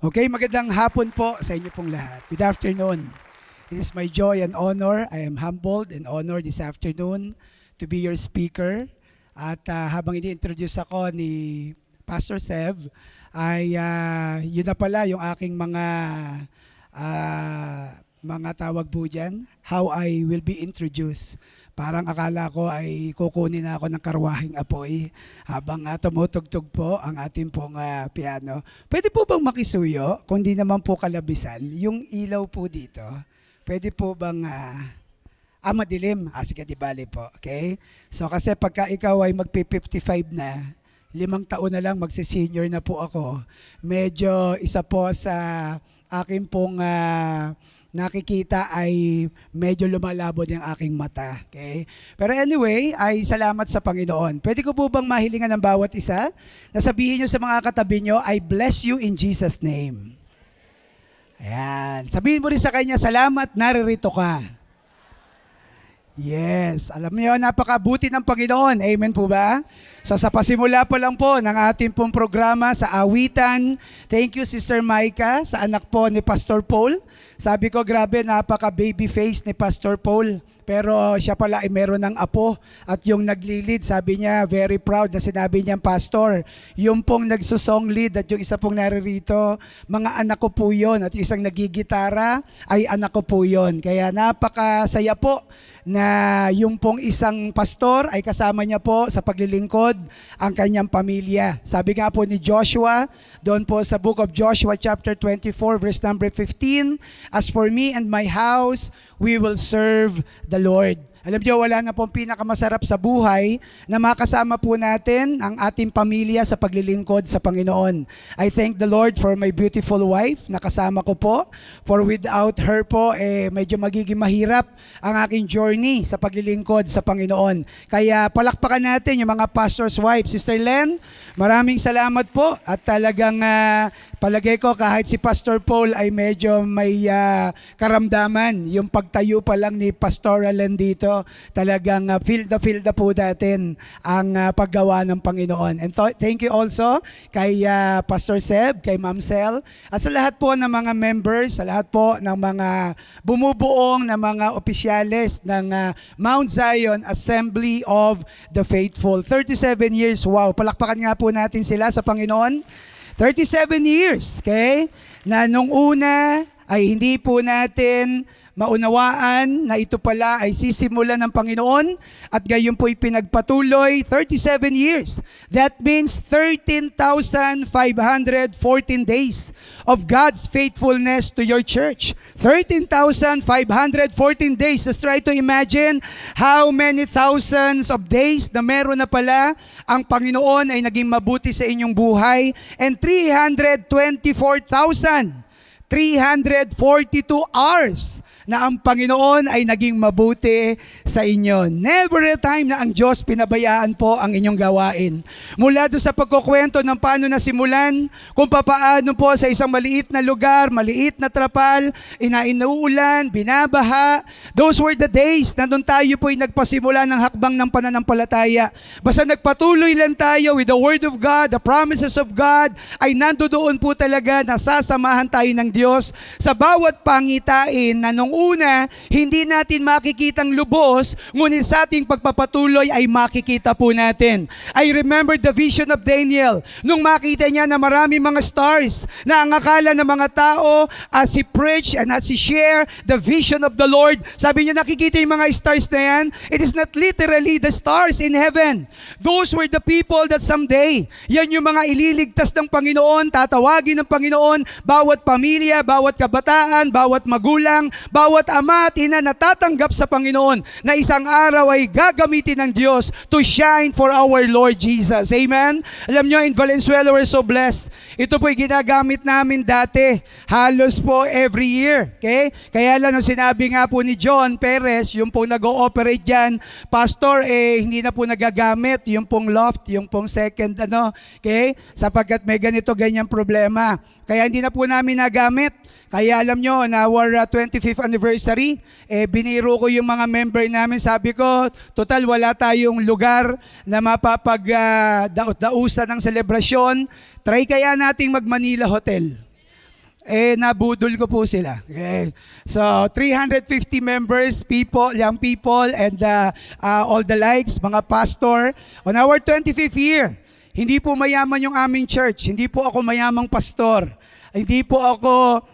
Okay, magandang hapon po sa inyo pong lahat. Good afternoon. It is my joy and honor. I am humbled and honored this afternoon to be your speaker. At habang ini-introduce ako ni Pastor Sev, ay yun na pala yung aking mga tawag po dyan, how I will be introduced. Parang akala ko ay kukunin na ako ng karwahing apoy habang tumutugtog po ang ating pong piano. Pwede po bang makisuyo, kung di naman po kalabisan, yung ilaw po dito? Pwede po bang madilim? Sige, di bali po. Okay? So kasi pagka ikaw ay magpi-55 na, 5 taon na lang magsi-senior na po ako, medyo isa po sa aking pong nakikita ay medyo lumalabo yung aking mata. Okay? Pero anyway, ay salamat sa Panginoon. Pwede ko po bang mahilingan ng bawat isa na sabihin nyo sa mga katabi nyo, I bless you in Jesus' name. Ayan. Sabihin mo rin sa kanya, salamat, naririto ka. Yes. Alam niyo, napakabuti ng Panginoon. Amen po ba? So sa pasimula pa lang po ng ating pong programa sa awitan, thank you Sister Micah sa anak po ni Pastor Paul. Sabi ko, grabe, napaka-baby face ni Pastor Paul. Pero siya pala ay meron ng apo. At yung nag-lead, sabi niya, very proud na sinabi niya, Pastor, yung pong nagsusong lead at yung isa pong naririto, mga anak ko po yun. At isang nagigitara ay anak ko po yun. Kaya napakasaya po na yung pong isang pastor ay kasama niya po sa paglilingkod ang kanyang pamilya. Sabi nga po ni Joshua, doon po sa book of Joshua chapter 24 verse number 15, as for me and my house, we will serve the Lord. Alam niyo, wala na pong pinakamasarap sa buhay na makasama po natin ang ating pamilya sa paglilingkod sa Panginoon. I thank the Lord for my beautiful wife na kasama ko po. For without her po, medyo magiging mahirap ang aking journey sa paglilingkod sa Panginoon. Kaya palakpakan natin yung mga pastor's wife. Sister Len, maraming salamat po. At talagang palagay ko kahit si Pastor Paul ay medyo may karamdaman. Yung pagtayo pa lang ni Pastor Len dito, talagang feel the po natin ang paggawa ng Panginoon. And thank you also kay Pastor Seb, kay Ma'am Sel, at sa lahat po ng mga members, sa lahat po ng mga bumubuong na mga opisyales ng Mount Zion Assembly of the Faithful. 37 years, wow, palakpakan nga po natin sila sa Panginoon. 37 years, okay? Na nung una ay hindi po natin maunawaan na ito pala ay sisimulan ng Panginoon at gayon po'y pinagpatuloy 37 years. That means 13,514 days of God's faithfulness to your church. 13,514 days. Let's try to imagine how many thousands of days na meron na pala ang Panginoon ay naging mabuti sa inyong buhay, and 324,342 hours na ang Panginoon ay naging mabuti sa inyo. Never a time na ang Diyos pinabayaan po ang inyong gawain. Mula doon sa pagkukwento ng paano nasimulan, kung papaano po sa isang maliit na lugar, maliit na trapal, inuulan, binabaha. Those were the days na doon tayo po ay nagpasimula ng hakbang ng pananampalataya. Basta nagpatuloy lang tayo with the Word of God, the promises of God, ay nandoon po talaga, nasasamahan tayo ng Diyos sa bawat pangitain na nung una, hindi natin makikitang lubos, ngunit sa ating pagpapatuloy ay makikita po natin. I remember the vision of Daniel, nung makita niya na marami mga stars, na ang akala ng mga tao, as he preach and as he share the vision of the Lord, sabi niya, nakikita yung mga stars na yan, it is not literally the stars in heaven. Those were the people that someday, yan yung mga ililigtas ng Panginoon, tatawagin ng Panginoon, bawat pamilya, bawat kabataan, bawat magulang, bawat ama at ina na tatanggap sa Panginoon na isang araw ay gagamitin ng Diyos to shine for our Lord Jesus. Amen? Alam nyo, in Valenzuela, we're so blessed. Ito po'y ginagamit namin dati. Halos po every year. Okay? Kaya lang, nung sinabi nga po ni John Perez, yung pong nag-ooperate dyan, Pastor, hindi na po nagagamit yung pong loft, yung pong second, okay? Sapagkat may ganito, ganyang problema. Kaya hindi na po namin nagamit. Kaya alam nyo, na our 25th anniversary, biniro ko yung mga member namin. Sabi ko, total wala tayong lugar na mapapagdausan ng selebrasyon. Try kaya nating mag-Manila Hotel. nabudol ko po sila. Okay. So, 350 members, people, young people, and all the likes, mga pastor. On our 25th year, hindi po mayaman yung aming church. Hindi po ako mayamang pastor. Hindi po ako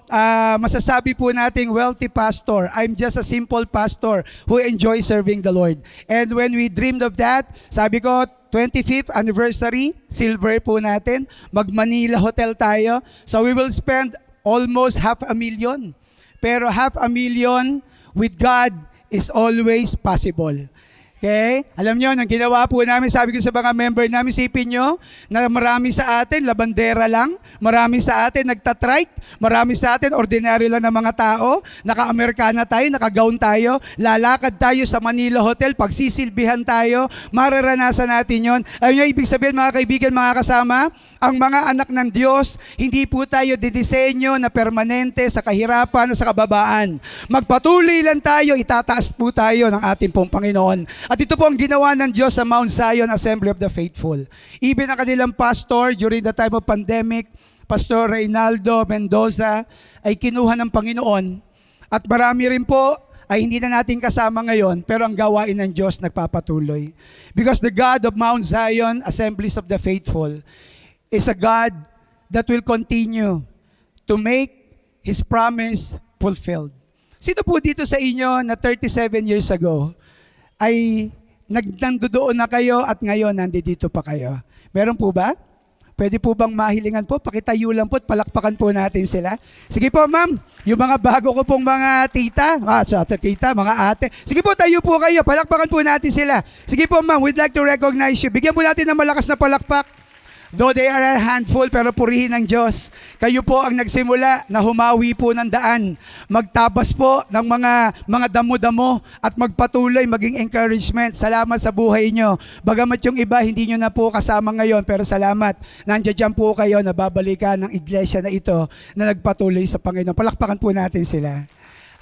masasabi po nating wealthy pastor. I'm just a simple pastor who enjoys serving the Lord. And when we dreamed of that, sabi ko, 25th anniversary, silver po natin, mag-Manila Hotel tayo. So we will spend almost 500,000. Pero 500,000 with God is always possible. Okay? Alam nyo, nang ginawa po namin, sabi ko sa mga member namin, sipin nyo na marami sa atin, labandera lang, marami sa atin, nagtatrike, marami sa atin, ordinaryo lang ng mga tao, naka-Amerikana tayo, naka-gown tayo, lalakad tayo sa Manila Hotel, pagsisilbihan tayo, mararanasan natin yon. Alam nyo, ibig sabihin mga kaibigan, mga kasama, ang mga anak ng Diyos, hindi po tayo didisenyo na permanente sa kahirapan at sa kababaan. Magpatuloy lang tayo, itataas po tayo ng ating pong Panginoon. At ito po ang ginawa ng Diyos sa Mount Zion Assembly of the Faithful. Even ang kanilang pastor during the time of pandemic, Pastor Reynaldo Mendoza, ay kinuha ng Panginoon. At marami rin po ay hindi na natin kasama ngayon, pero ang gawain ng Diyos nagpapatuloy. Because the God of Mount Zion Assemblies of the Faithful is a God that will continue to make His promise fulfilled. Sino po dito sa inyo na 37 years ago ay nandoon na kayo at ngayon nandito pa kayo? Meron po ba? Pwede po bang mahilingan po? Pakitayo lang po at palakpakan po natin sila. Sige po ma'am, yung mga bago ko pong mga tita, mga ate. Sige po, tayo po kayo, palakpakan po natin sila. Sige po ma'am, we'd like to recognize you. Bigyan po natin ng malakas na palakpak. Though they are a handful, pero purihin ng Diyos. Kayo po ang nagsimula na humawi po ng daan. Magtabas po ng mga damo-damo at magpatuloy maging encouragement. Salamat sa buhay nyo. Bagamat yung iba, hindi nyo na po kasama ngayon, pero salamat. Nandiyan po kayo na babalikan ng iglesia na ito na nagpatuloy sa Panginoon. Palakpakan po natin sila.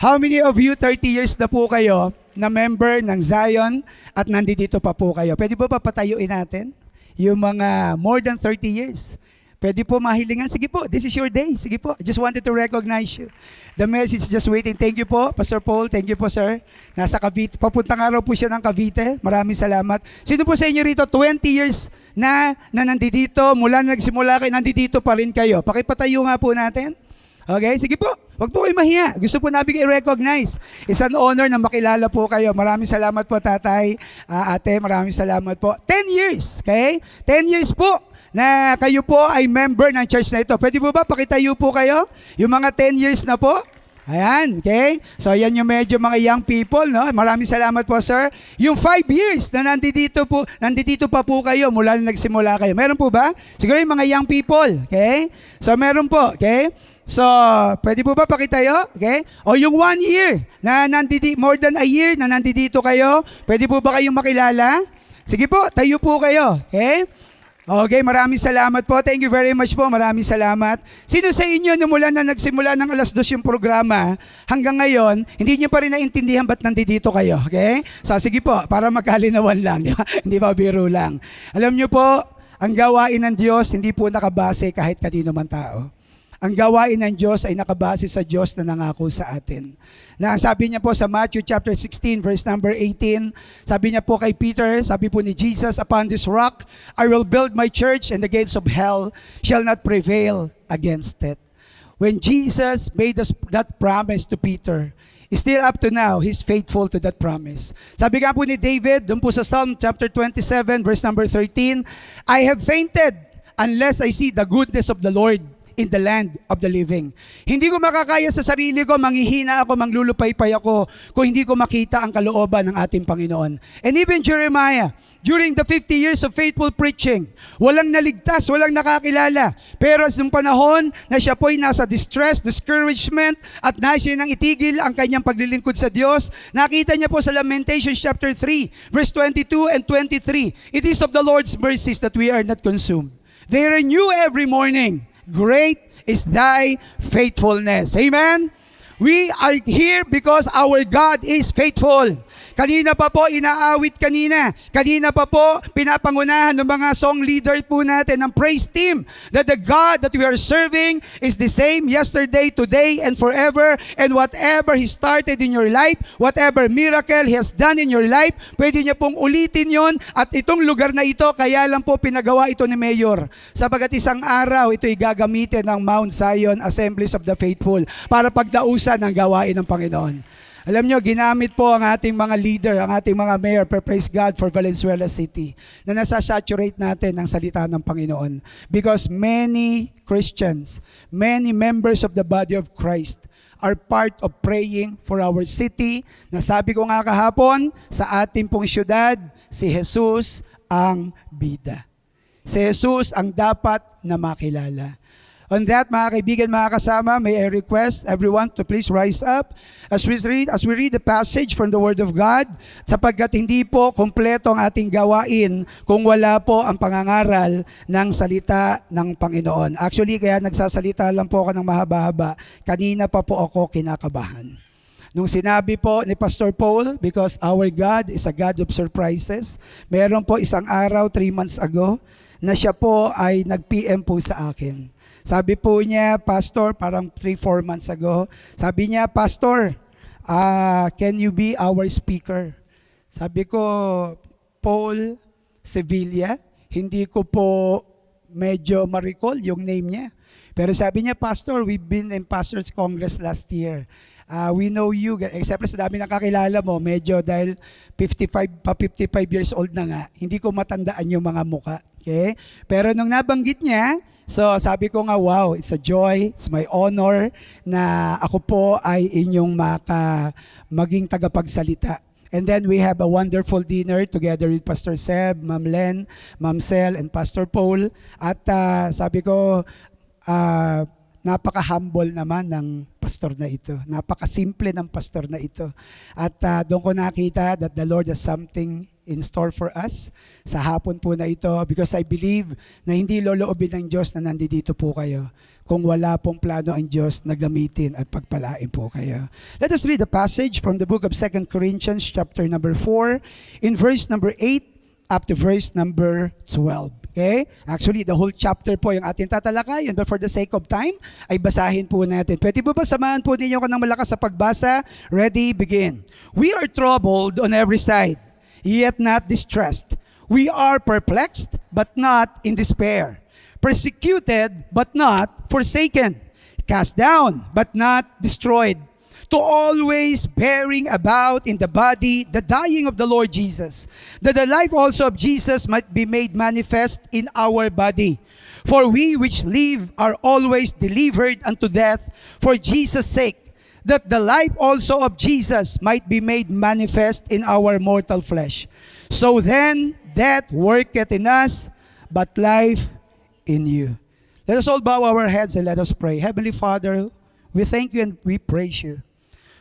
How many of you, 30 years na po kayo, na member ng Zion at nandito pa po kayo? Pwede po ba patayuin natin? Yung mga more than 30 years. Pwede po mahilingan. Sige po, this is your day. Sige po, I just wanted to recognize you. The message is just waiting. Thank you po, Pastor Paul. Thank you po, sir. Nasa Cavite. Papuntang araw po siya ng Cavite. Maraming salamat. Sino po sa inyo rito, 20 years na nandito, mula na nagsimula kayo, nandito pa rin kayo. Pakipatayo nga po natin. Okay, sige po. Huwag po kayo mahiya. Gusto po namin i-recognize. It's an honor na makilala po kayo. Maraming salamat po, tatay, ate. Maraming salamat po. 10 years, okay? 10 years po na kayo po ay member ng church na ito. Pwede po ba pakitayo po kayo? Yung mga 10 years na po? Ayan, okay? So, yan yung medyo mga young people, no? Maraming salamat po, sir. Yung 5 years na nandito pa po kayo mula na nagsimula kayo. Meron po ba? Siguro yung mga young people, okay? So, meron po, okay? So, pwede po ba pakitayo? Okay? O yung 1 year na more than a year na nandito kayo, pwede po ba kayong makilala? Sige po, tayo po kayo. Okay? Okay, maraming salamat po. Thank you very much po. Maraming salamat. Sino sa inyo mula na nagsimula ng 2:00 yung programa hanggang ngayon, hindi nyo pa rin naintindihan ba't nandito kayo? Okay? So, sige po, para magkalinawan lang. Di ba? Hindi pa biro lang. Alam nyo po, ang gawain ng Diyos hindi po nakabase kahit kanino man tao. Ang gawain ng Diyos ay nakabase sa Diyos na nangako sa atin. Na sabi niya po sa Matthew chapter 16 verse number 18, sabi niya po kay Peter, sabi po ni Jesus, "Upon this rock I will build my church and the gates of hell shall not prevail against it." When Jesus made that promise to Peter, still up to now, He's faithful to that promise. Sabi nga po ni David, doon po sa Psalm chapter 27 verse number 13, "I have fainted unless I see the goodness of the Lord in the land of the living." Hindi ko makakaya sa sarili ko, manghihina ako, manglulupaypay ako kung hindi ko makita ang kalooban ng ating Panginoon. And even Jeremiah, during the 50 years of faithful preaching, walang naligtas, walang nakakilala. Pero sa panahon na siya po'y nasa distress, discouragement, at nais niya nang itigil ang kanyang paglilingkod sa Diyos, nakita niya po sa Lamentations chapter 3, verse 22 and 23, "It is of the Lord's mercies that we are not consumed. They renew every morning. Great is thy faithfulness." Amen? We are here because our God is faithful. Kanina pa po, inaawit kanina. Kanina pa po, pinapangunahan ng mga song leader po natin ng praise team that the God that we are serving is the same yesterday, today, and forever. And whatever He started in your life, whatever miracle He has done in your life, pwede niya pong ulitin yon. At itong lugar na ito, kaya lang po pinagawa ito ni Mayor. Sapagat isang araw, ito'y gagamitin ng Mount Zion Assemblies of the Faithful para pagdausan ng gawain ng Panginoon. Alam nyo, ginamit po ang ating mga leader, ang ating mga mayor, praise God for Valenzuela City, na nasa-saturate natin ang salita ng Panginoon. Because many Christians, many members of the body of Christ are part of praying for our city. Nasabi ko nga kahapon, sa ating pong syudad, si Jesus ang bida. Si Jesus ang dapat na makilala. On that, mga kaibigan, mga kasama, may I request everyone to please rise up as we read the passage from the Word of God, sapagkat hindi po kompleto ang ating gawain kung wala po ang pangangaral ng salita ng Panginoon. Actually, kaya nagsasalita lang po ako ng mahaba-haba. Kanina pa po ako kinakabahan. Nung sinabi po ni Pastor Paul, because our God is a God of surprises, meron po isang araw, 3 months ago, na siya po ay nag-PM po sa akin. Sabi po niya, Pastor, parang 3-4 months ago, sabi niya, Pastor, can you be our speaker? Sabi ko, Paul Sevilla, hindi ko po medyo ma-recall yung name niya. Pero sabi niya, Pastor, we've been in Pastors Congress last year. We know you, except sa dami nakakilala mo, medyo dahil 55 years old na nga, hindi ko matandaan yung mga muka. Okay? Pero nung nabanggit niya, so sabi ko nga, wow, it's a joy, it's my honor na ako po ay inyong maging tagapagsalita. And then we have a wonderful dinner together with Pastor Seb, Ma'am Len, Ma'am Sel, and Pastor Paul. At sabi ko, napaka-humble naman ng pastor na ito. Napaka-simple ng pastor na ito. At doon ko nakita that the Lord has something in store for us sa hapon po na ito, because I believe na hindi loloobin ng Diyos na nandito po kayo kung wala pong plano ang Diyos na gamitin at pagpalain po kayo. Let us read the passage from the book of 2 Corinthians chapter number 4 in verse number 8 up to verse number 12. Okay? Actually, the whole chapter po yung ating tatalakayin, but for the sake of time, ay basahin po natin. Pwede po ba samahan po ninyo ko ng malakas sa pagbasa? Ready, begin. We are troubled on every side, yet not distressed. We are perplexed, but not in despair. Persecuted, but not forsaken. Cast down, but not destroyed. To always bearing about in the body the dying of the Lord Jesus, that the life also of Jesus might be made manifest in our body. For we which live are always delivered unto death for Jesus' sake, that the life also of Jesus might be made manifest in our mortal flesh. So then, death worketh in us, but life in you. Let us all bow our heads and let us pray. Heavenly Father, we thank you and we praise you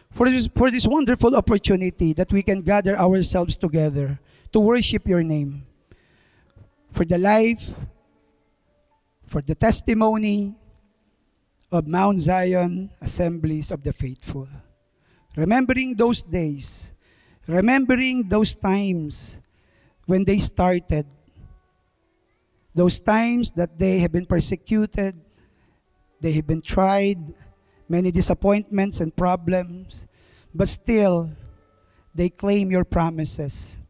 for this wonderful opportunity that we can gather ourselves together to worship your name. For the life, for the testimony of Mount Zion Assemblies of the Faithful. Remembering those days, remembering those times when they started, those times that they have been persecuted, they have been tried, many disappointments and problems, but still, they claim your promises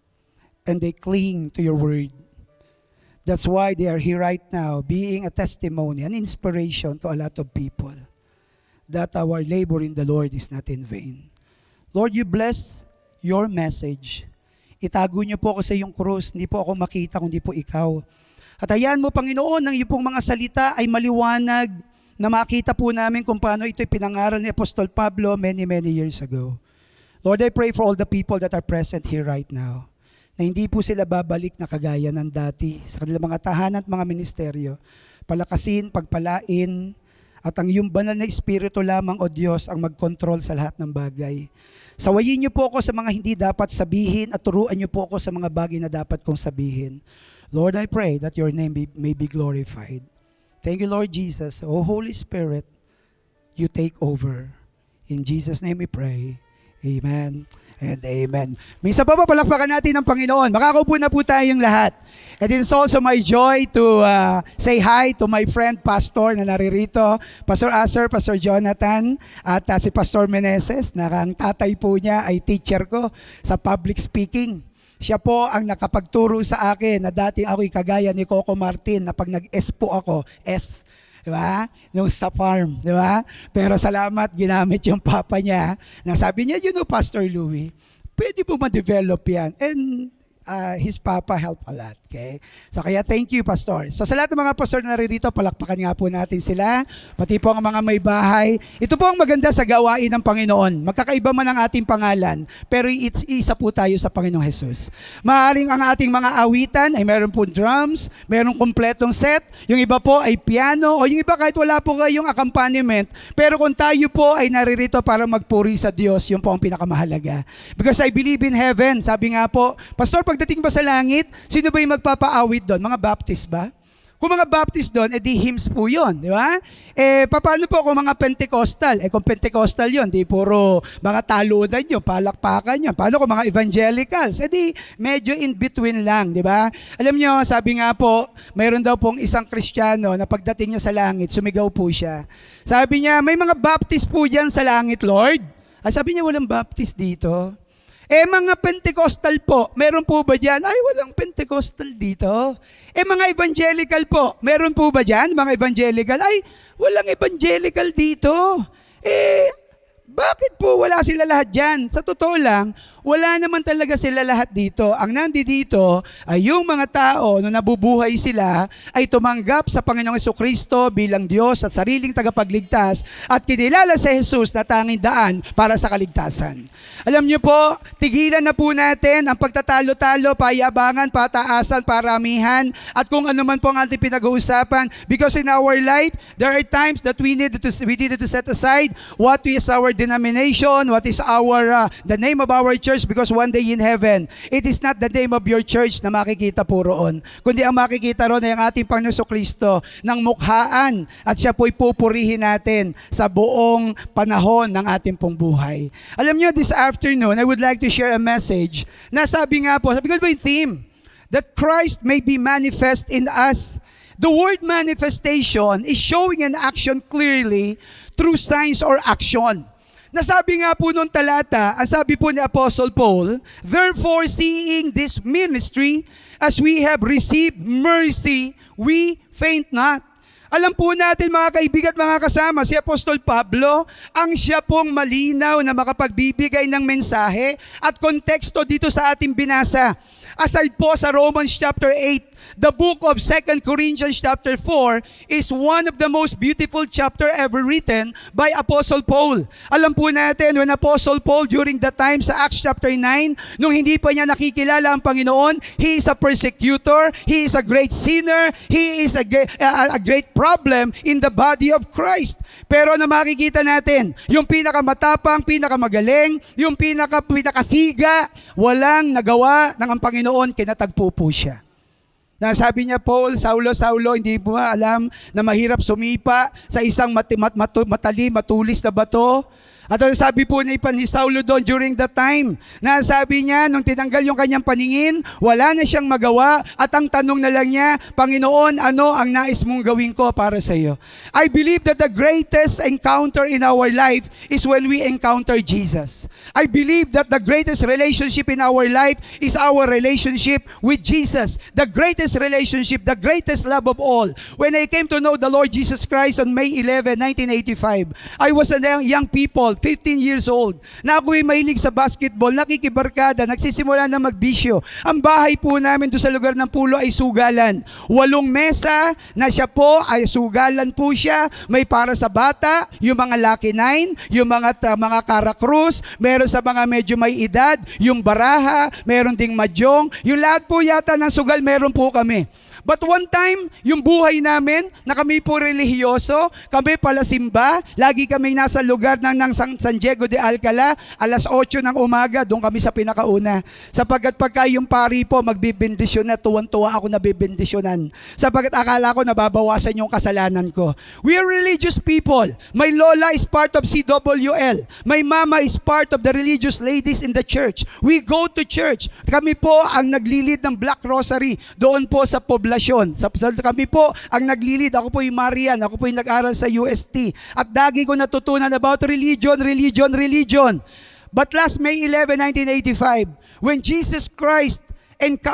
and they cling to your word. That's why they are here right now, being a testimony, an inspiration to a lot of people, that our labor in the Lord is not in vain. Lord, you bless your message. Itago niyo po ako sa iyong krus, hindi po ako makita kundi po ikaw. At hayaan mo, Panginoon, ng iyong pong mga salita ay maliwanag, na makita po namin kung paano ito'y pinangaral ni Apostol Pablo many years ago. Lord, I pray for all the people that are present here right now, na hindi po sila babalik na kagaya ng dati sa kanilang mga tahanan at mga ministeryo. Palakasin, pagpalain, at ang iyong banal na Espiritu lamang, O Diyos, ang mag-control sa lahat ng bagay. Sawayin niyo po ako sa mga hindi dapat sabihin at turuan niyo po ako sa mga bagay na dapat kong sabihin. Lord, I pray that your name may be glorified. Thank you, Lord Jesus. O Holy Spirit, you take over. In Jesus' name we pray. Amen And amen. Minsan pa palakpakan natin ang Panginoon. Makakaupo na po tayong lahat. And it is also my joy to say hi to my friend Pastor na naririto, Pastor Aser, Pastor Jonathan, at si Pastor Meneses, na ang tatay po niya ay teacher ko sa public speaking. Siya po ang nakapagturo sa akin na dating ako'y kagaya ni Coco Martin na pag nag-S po ako, F. Diba? Nung sa farm, diba? Pero salamat, ginamit yung papa niya na sabi niya, Pastor Louie, pwede po ma-develop yan. And his papa helped a lot. Okay? So kaya thank you, Pastor. So sa lahat ng mga pastor na naririto, palakpakan nga po natin sila. Pati po ang mga may bahay. Ito po ang maganda sa gawain ng Panginoon. Magkakaiba man ang ating pangalan, pero isa po tayo sa Panginoong Jesus. Maaaring ang ating mga awitan ay meron po drums, meron kompletong set, yung iba po ay piano, o yung iba kahit wala po kayong accompaniment, pero kung tayo po ay naririto para magpuri sa Diyos, yun po ang pinakamahalaga. Because I believe in heaven. Sabi nga po, Pastor, pagdating ba sa langit, sino ba yung magpapaawit doon? Mga Baptist ba? Kung mga Baptist doon, edi hymns po yun, di ba? Paano po kung mga Pentecostal? Kung Pentecostal yun, di puro mga talunan yun, palakpakan yun. Paano kung mga Evangelicals? Edi medyo in between lang, di ba? Alam nyo, sabi nga po, mayroon daw pong isang Kristiyano na pagdating niya sa langit, sumigaw po siya. Sabi niya, may mga Baptist po dyan sa langit, Lord. Sabi niya, walang Baptist dito. Mga Pentecostal po, meron po ba dyan? Ay, walang Pentecostal dito. Mga Evangelical po, meron po ba dyan? Mga Evangelical? Ay, walang Evangelical dito. Bakit po wala sila lahat dyan? Sa totoo lang, wala naman talaga sila lahat dito. Ang nandito ay yung mga tao na nabubuhay sila ay tumanggap sa Panginoong Jesucristo bilang Diyos at sariling tagapagligtas at kinilala si Jesus na tanging daan para sa kaligtasan. Alam niyo po, tigilan na po natin ang pagtatalo-talo, payabangan, pataasan, paramihan, at kung ano man po ang ating pinag-uusapan, because in our life, there are times that we needed to set aside what is our denomination, what is our the name of our church, because one day in heaven, it is not the name of your church na makikita po roon, kundi ang makikita roon ay ang ating Panginoon Jesucristo ng mukhaan, at siya po'y pupurihin natin sa buong panahon ng ating pong buhay. Alam niyo, this afternoon, I would like to share a message na sabi ko ba yung theme? That Christ may be manifest in us. The word manifestation is showing an action clearly through signs or action. Nasabi nga po nung talata, ang sabi po ni Apostle Paul, therefore seeing this ministry, as we have received mercy, we faint not. Alam po natin mga kaibigan at mga kasama, si Apostol Pablo, ang siya pong malinaw na makapagbibigay ng mensahe at konteksto dito sa ating binasa. Aside po sa Romans chapter 8, the book of 2 Corinthians chapter 4 is one of the most beautiful chapter ever written by Apostle Paul. Alam po natin, when Apostle Paul during the time sa Acts chapter 9, nung hindi pa niya nakikilala ang Panginoon, he is a persecutor, he is a great sinner, he is a great problem in the body of Christ. Pero na makikita natin, yung pinakamatapang, pinakamagaling, yung pinakasiga, walang nagawa ng ang Panginoon, kinatagpo po siya. Na sabi niya, Paul, Saulo, hindi mo alam na mahirap sumipa sa isang matulis na bato? At sabi po ni Saulo doon during the time, na sabi niya, nung tinanggal yung kanyang paningin, wala na siyang magawa, at ang tanong na lang niya, Panginoon, ano ang nais mong gawin ko para sa iyo? I believe that the greatest encounter in our life is when we encounter Jesus. I believe that the greatest relationship in our life is our relationship with Jesus. The greatest relationship, the greatest love of all. When I came to know the Lord Jesus Christ on May 11, 1985, I was a young people, 15 years old, na ako'y mahilig sa basketball, nakikibarkada, nagsisimula na magbisyo. Ang bahay po namin doon sa lugar ng Pulo ay sugalan. 8 mesa na siya po ay sugalan po siya. May para sa bata, yung mga Lucky 9, yung mga Karakrus, meron sa mga medyo may edad, yung baraha, meron ding mahjong, yung lahat po yata ng sugal meron po kami. But one time, yung buhay namin, na kami po relihiyoso, kami pala simba, lagi kami nasa lugar ng San Diego de Alcala, alas 8 ng umaga, doon kami sa pinakauna. Sapagkat pagka yung pari po, magbibindisyon na, tuwan-tuwa ako na bibindisyonan. Sapagkat akala ko nababawasan yung kasalanan ko. We are religious people. My lola is part of CWL. My mama is part of the religious ladies in the church. We go to church. Kami po ang naglilid ng Black Rosary doon po sa poblasyon. Kami po ang naglilid. Ako po yung Marian. Ako po yung nag-aral sa UST. At dagi ko natutunan about religion. But last May 11, 1985, when Jesus Christ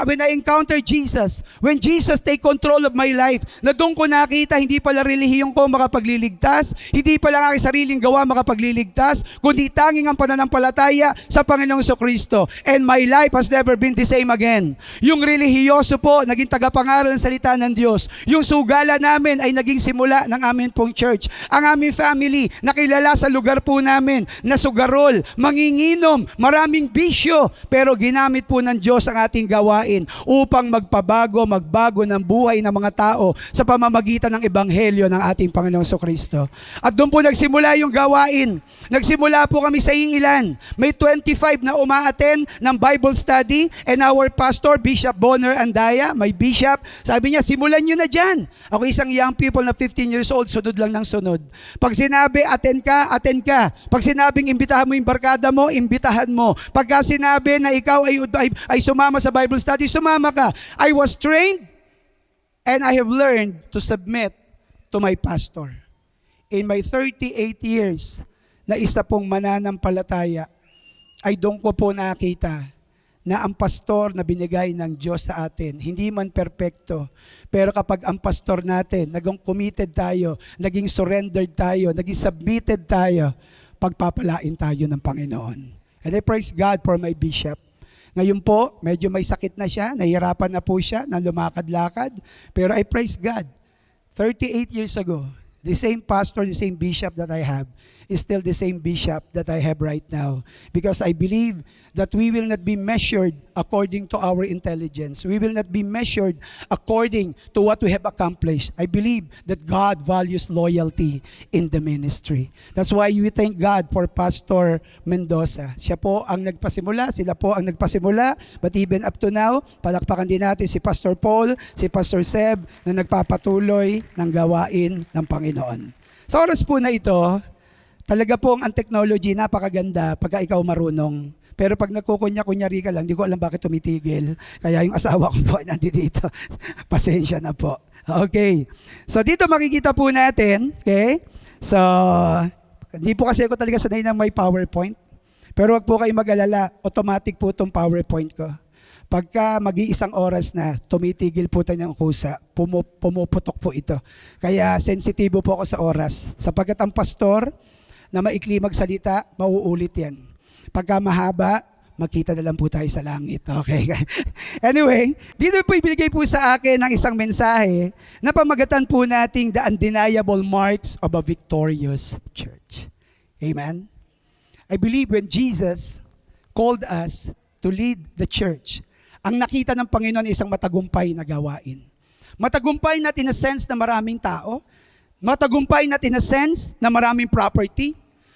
when I encountered Jesus, when Jesus take control of my life, na doon ko nakita, hindi pala relihiyong ko makapagliligtas, hindi pala aking sariling gawa makapagliligtas, kundi tanging ang pananampalataya sa Panginoong Jesucristo. And my life has never been the same again. Yung relihiyoso po, naging tagapangaral ng salita ng Diyos. Yung sugala namin ay naging simula ng amin pong church. Ang aming family, nakilala sa lugar po namin, na sugarol, manginginom, maraming bisyo, pero ginamit po ng Diyos ang ating gawain upang magbago ng buhay ng mga tao sa pamamagitan ng ebanghelyo ng ating Panginoong Jesucristo. At doon po nagsimula yung gawain. Nagsimula po kami sa Iilan. May 25 na umaattend ng Bible study, and our pastor, Bishop Bonner Andaya, my bishop, sabi niya, simulan nyo na dyan. Ako isang young people na 15 years old, sunod lang ng sunod. Pag sinabi, attend ka. Pag sinabing imbitahan mo yung barkada mo, imbitahan mo. Pagka sinabi na ikaw ay sumama sa Bible study, sumama ka. I was trained and I have learned to submit to my pastor. In my 38 years na isa pong mananampalataya, ay doon ko po nakita na ang pastor na binigay ng Diyos sa atin, hindi man perpekto, pero kapag ang pastor natin, naging committed tayo, naging surrendered tayo, naging submitted tayo, pagpapalain tayo ng Panginoon. And I praise God for my bishop. Ngayon po, medyo may sakit na siya, nahihirapan na po siya ng lumakad-lakad, pero I praise God. 38 years ago, the same pastor, the same bishop that I have is still the same bishop that I have right now. Because I believe that we will not be measured according to our intelligence. We will not be measured according to what we have accomplished. I believe that God values loyalty in the ministry. That's why we thank God for Pastor Mendoza. Siya po ang nagpasimula, sila po ang nagpasimula, but even up to now, palakpakan din natin si Pastor Paul, si Pastor Seb, na nagpapatuloy ng gawain ng Panginoon. Sa oras po na ito, talaga pong ang technology napakaganda pagka ikaw marunong. Pero pag nagkukunya-kunyari ka lang, hindi ko alam bakit tumitigil. Kaya yung asawa ko po nandito. Pasensya na po. Okay. So dito makikita po natin, okay? So, hindi po kasi ako talaga sanay na may PowerPoint. Pero wag po kayo mag-alala, automatic po itong PowerPoint ko. Pagka mag-iisang oras na, tumitigil po tayo ng kusa, pumuputok po ito. Kaya sensitibo po ako sa oras. Sapagkat ang pastor, na maikli magsalita, mauulit yan. Pagka mahaba, magkita na lang po tayo sa langit. Okay. Anyway, dito po ibigay po sa akin ng isang mensahe na pamagatan po nating the undeniable marks of a victorious church. Amen? I believe when Jesus called us to lead the church, ang nakita ng Panginoon ay isang matagumpay na gawain. Matagumpay not in a sense na maraming tao, matagumpay not in a sense na maraming property,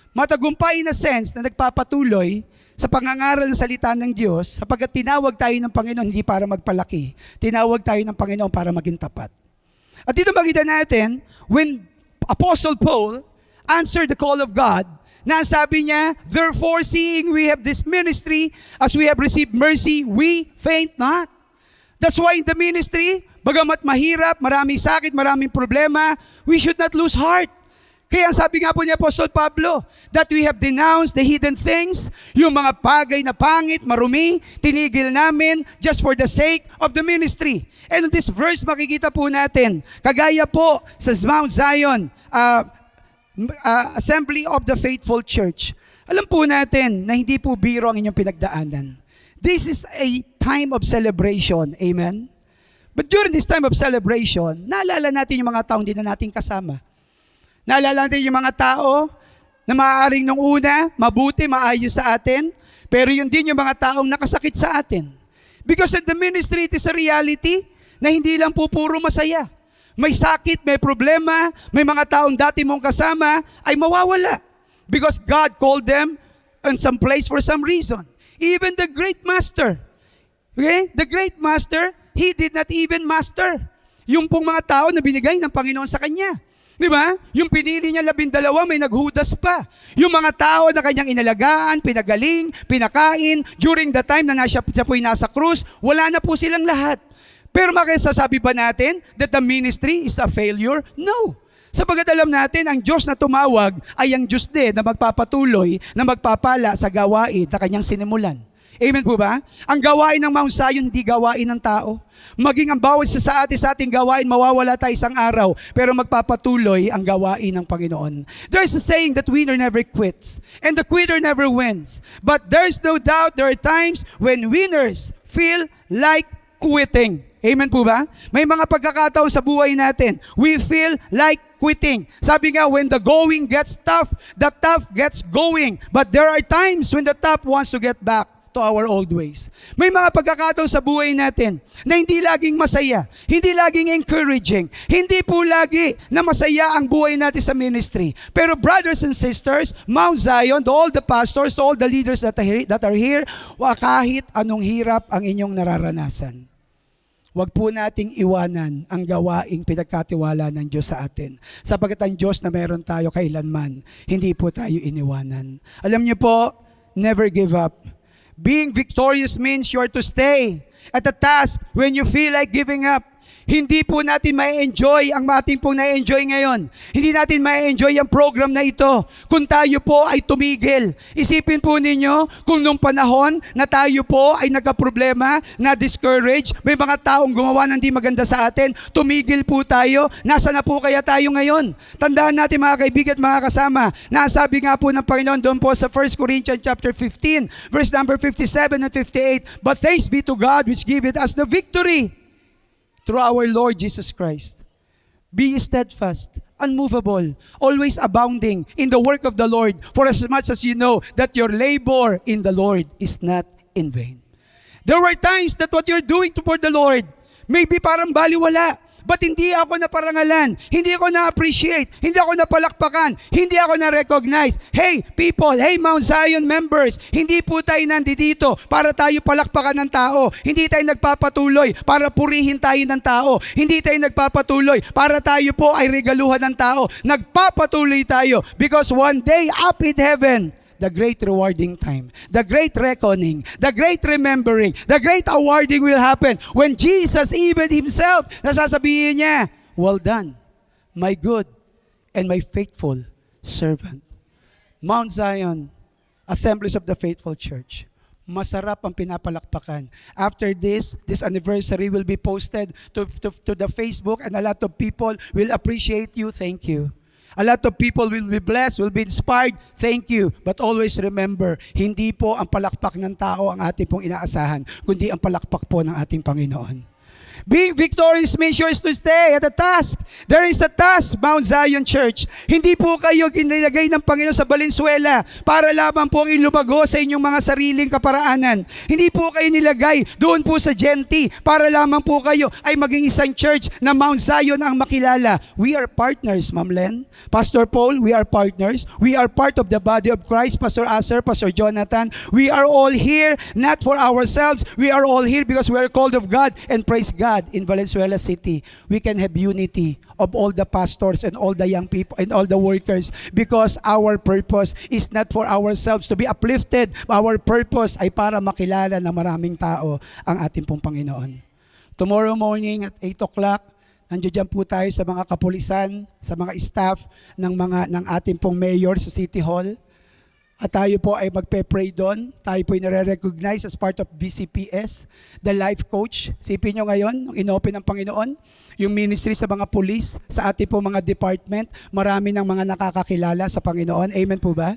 matagumpay in a sense na nagpapatuloy sa pangangaral ng salita ng Diyos, sapagkat tinawag tayo ng Panginoon hindi para magpalaki, tinawag tayo ng Panginoon para maging tapat. At dito makita natin, when Apostle Paul answered the call of God, na sabi niya, therefore seeing we have this ministry, as we have received mercy, we faint not. That's why in the ministry, bagamat mahirap, maraming sakit, maraming problema, we should not lose heart. Kaya ang sabi nga po ni Apostol Pablo, that we have denounced the hidden things, yung mga bagay na pangit, marumi, tinigil namin just for the sake of the ministry. And in this verse, makikita po natin, kagaya po sa Mount Zion, Assembly of the Faithful Church, alam po natin na hindi po biro ang inyong pinagdaanan. This is a time of celebration. Amen? But during this time of celebration, naalala natin yung mga taong hindi na natin kasama. Naalala natin yung mga tao na maaaring nung una, mabuti, maayos sa atin, pero yun din yung mga taong nakasakit sa atin. Because in the ministry, it is a reality na hindi lang po puro masaya. May sakit, may problema, may mga taong dati mong kasama ay mawawala. Because God called them in some place for some reason. Even the great master, okay? The great master, he did not even master yung pong mga tao na binigay ng Panginoon sa kanya. Di ba? Yung pinili niya 12, may naghudas pa. Yung mga tao na kanyang inalagaan, pinagaling, pinakain, during the time na siya po'y nasa krus, wala na po silang lahat. Pero makisasabi ba natin that the ministry is a failure? No. Sapagat alam natin, ang Diyos na tumawag ay ang Diyos din na magpapatuloy, na magpapala sa gawain na kanyang sinimulan. Amen po ba? Ang gawain ng Mount Zion, hindi gawain ng tao. Maging ang bawat sa ating gawain, mawawala tayo isang araw, pero magpapatuloy ang gawain ng Panginoon. There's a saying that winner never quits, and the quitter never wins. But there's no doubt there are times when winners feel like quitting. Amen po ba? May mga pagkakataon sa buhay natin, we feel like quitting. Sabi nga, when the going gets tough, the tough gets going. But there are times when the tough wants to get back to our old ways. May mga pagkakataon sa buhay natin na hindi laging masaya, hindi laging encouraging, hindi po lagi na masaya ang buhay natin sa ministry. Pero brothers and sisters, Mount Zion, to all the pastors, to all the leaders that are here, kahit anong hirap ang inyong nararanasan, huwag po nating iwanan ang gawaing pinagkatiwala ng Diyos sa atin. Sapagkat ang Diyos na meron tayo kailanman, hindi po tayo iniwanan. Alam niyo po, never give up. Being victorious means you are to stay at a task when you feel like giving up. Hindi po natin ma-enjoy ang ating pong na-enjoy ngayon. Hindi natin ma-enjoy ang program na ito kung tayo po ay tumigil. Isipin po ninyo kung nung panahon na tayo po ay nagka-problema, na-discourage, may mga taong gumawa ng di maganda sa atin, tumigil po tayo, nasa na po kaya tayo ngayon? Tandaan natin mga kaibigan at mga kasama, na sabi nga po ng Panginoon doon po sa 1 Corinthians chapter 15, verse number 57 and 58, but thanks be to God which giveth us the victory through our Lord Jesus Christ. Be steadfast, unmovable, always abounding in the work of the Lord, for as much as you know that your labor in the Lord is not in vain. There were times that what you're doing toward the Lord may be parang baliwala. But hindi ako naparangalan, hindi ako na-appreciate, hindi ako napalakpakan, hindi ako na-recognize. Hey people, hey Mount Zion members, hindi po tayo nandito para tayo palakpakan ng tao. Hindi tayo nagpapatuloy para purihin tayo ng tao. Hindi tayo nagpapatuloy para tayo po ay regaluhan ng tao. Nagpapatuloy tayo because one day up in heaven, the great rewarding time, the great reckoning, the great remembering, the great awarding will happen when Jesus even himself, nasasabihin niya, well done, my good and my faithful servant. Mount Zion, Assemblies of the Faithful Church, masarap ang pinapalakpakan. After this anniversary will be posted to the Facebook and a lot of people will appreciate you. Thank you. A lot of people will be blessed, will be inspired. Thank you. But always remember, hindi po ang palakpak ng tao ang ating pong inaasahan, kundi ang palakpak po ng ating Panginoon. Being victorious means yours to stay at a task. There is a task, Mount Zion Church. Hindi po kayo ginilagay ng Panginoon sa Valenzuela para lamang po ilumago sa inyong mga sariling kaparaanan. Hindi po kayo nilagay doon po sa Genti para lamang po kayo ay maging isang church na Mount Zion ang makilala. We are partners, Ma'am Len. Pastor Paul, we are partners. We are part of the body of Christ. Pastor Aser, Pastor Jonathan. We are all here not for ourselves. We are all here because we are called of God, and praise God. In Valenzuela City, we can have unity of all the pastors and all the young people and all the workers because our purpose is not for ourselves to be uplifted. Our purpose ay para makilala ng maraming tao ang ating pong Panginoon. Tomorrow morning at 8 o'clock, nandiyan po tayo sa mga kapulisan, sa mga staff ng ating pong mayor sa City Hall. At tayo po ay magpe-pray doon. Tayo po ay nare-recognize as part of BCPS, the life coach. Sipin nyo ngayon, nung inopen ng Panginoon, yung ministry sa mga pulis, sa ating po mga department, marami ng mga nakakakilala sa Panginoon. Amen po ba?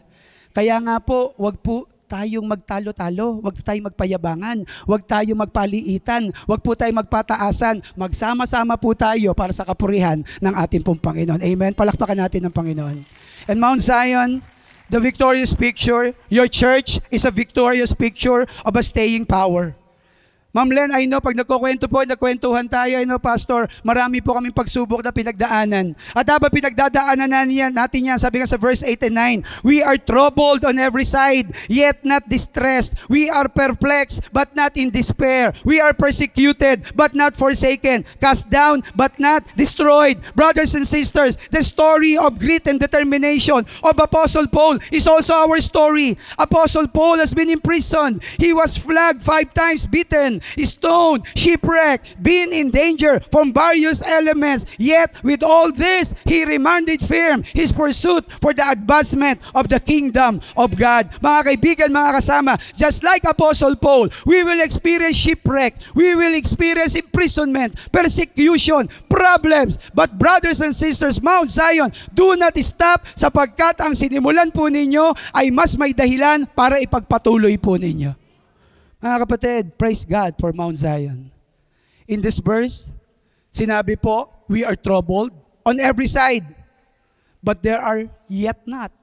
Kaya nga po, wag po tayong magtalo-talo, wag tayong magpayabangan, wag tayong magpaliitan, wag po tayong magpataasan. Magsama-sama po tayo para sa kapurihan ng ating pong Panginoon. Amen? Palakpakan natin ng Panginoon. And Mount Zion, the victorious picture, your church is a victorious picture of a staying power. Ma'am Len, I know, pag nagkwentuhan tayo, I know, Pastor, marami po kaming pagsubok na pinagdaanan. At habang pinagdadaanan natin yan, sabi nga sa verse 8 and 9, we are troubled on every side, yet not distressed. We are perplexed, but not in despair. We are persecuted, but not forsaken. Cast down, but not destroyed. Brothers and sisters, the story of grit and determination of Apostle Paul is also our story. Apostle Paul has been imprisoned. He was flogged 5 times, beaten, stoned, shipwrecked, been in danger from various elements. Yet, with all this, he remained firm his pursuit for the advancement of the kingdom of God. Mga kaibigan, mga kasama, just like Apostle Paul, we will experience shipwreck, we will experience imprisonment, persecution, problems. But brothers and sisters, Mount Zion, do not stop sapagkat ang sinimulan po ninyo ay mas may dahilan para ipagpatuloy po ninyo. Mga kapatid, praise God for Mount Zion. In this verse, sinabi po, we are troubled on every side, but there are yet not.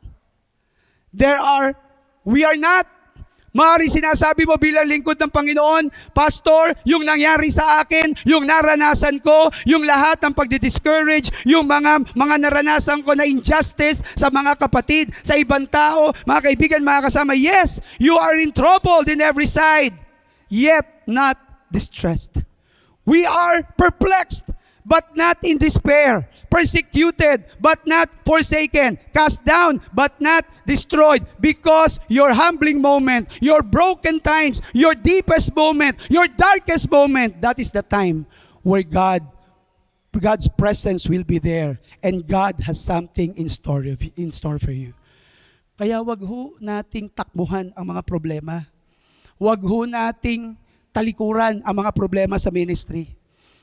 We are not. Maaaring sinasabi mo bilang lingkod ng Panginoon, Pastor, yung nangyari sa akin, yung naranasan ko, yung lahat ng pagdi-discourage, yung mga naranasan ko na injustice sa mga kapatid, sa ibang tao, mga kaibigan, mga kasama, yes, you are in trouble in every side, yet not distressed. We are perplexed, but not in despair, persecuted, but not forsaken, cast down, but not destroyed, because your humbling moment, your broken times, your deepest moment, your darkest moment, that is the time where God's presence will be there, and God has something in store for you. Kaya wag ho nating takbuhan ang mga problema. Wag ho nating talikuran ang mga problema sa ministry.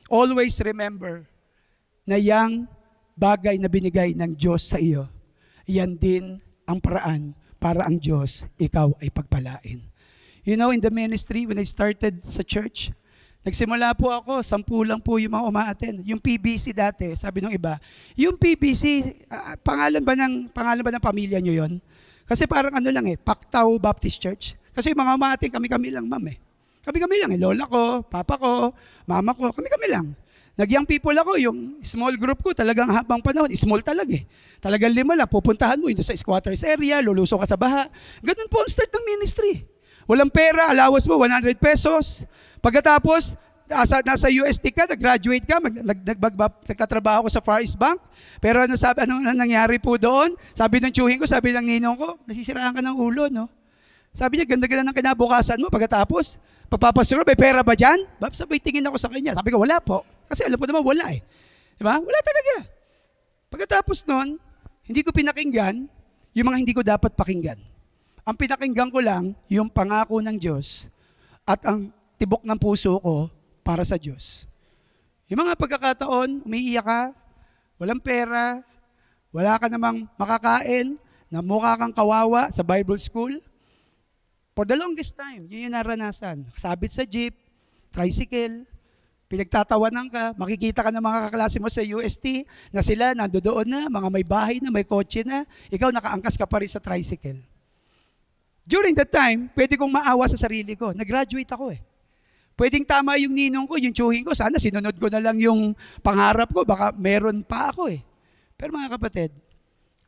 Always remember na yang bagay na binigay ng Diyos sa iyo, yan din ang paraan para ang Diyos, ikaw ay pagpalain. You know, in the ministry, when I started sa church, nagsimula po ako, 10 lang po yung mga umaaten. Yung PBC dati, sabi ng iba, yung PBC, pangalan ba ng pamilya nyo yon? Kasi parang ano lang Pactao Baptist Church. Kasi yung mga umaaten, kami-kami lang, ma'am Kami-kami lang lola ko, papa ko, mama ko, kami-kami lang. Nag-young people ako, yung small group ko, talagang habang panahon, small talaga Talagang 5 lang, pupuntahan mo yun sa squatters area, lulusok ka sa baha. Ganun po ang start ng ministry. Walang pera, allowance mo, 100 pesos. Pagkatapos, nasa UST ka, nag-graduate ka, nagkatrabaho ko sa Far East Bank. Pero anong nangyari po doon? Sabi ng tiyuhin ko, sabi ng ninong ko, nasisiraan ka ng ulo, no? Sabi niya, ganda-ganda ng kinabukasan mo. Pagkatapos, papapasuro, may pera ba dyan? Sabay tingin ako sa kanya. Sabi ko, wala po. Kasi alam ko naman, wala Diba? Wala talaga. Pagkatapos nun, hindi ko pinakinggan yung mga hindi ko dapat pakinggan. Ang pinakinggan ko lang, yung pangako ng Diyos at ang tibok ng puso ko para sa Diyos. Yung mga pagkakataon, umiiyak ka, walang pera, wala ka namang makakain, na mukha kang kawawa sa Bible school. For the longest time, yun yung naranasan. Sabit sa jeep, tricycle, pinagtatawanan ka, makikita ka ng mga kaklase mo sa UST na sila nandoon na, mga may bahay na, may kotse na, ikaw nakaangkas ka pa rin sa tricycle. During that time, pwede kong maawa sa sarili ko. Nag-graduate ako Pwedeng tama yung ninong ko, yung tiyuhin ko, sana sinunod ko na lang yung pangarap ko, baka meron pa ako Pero mga kapatid,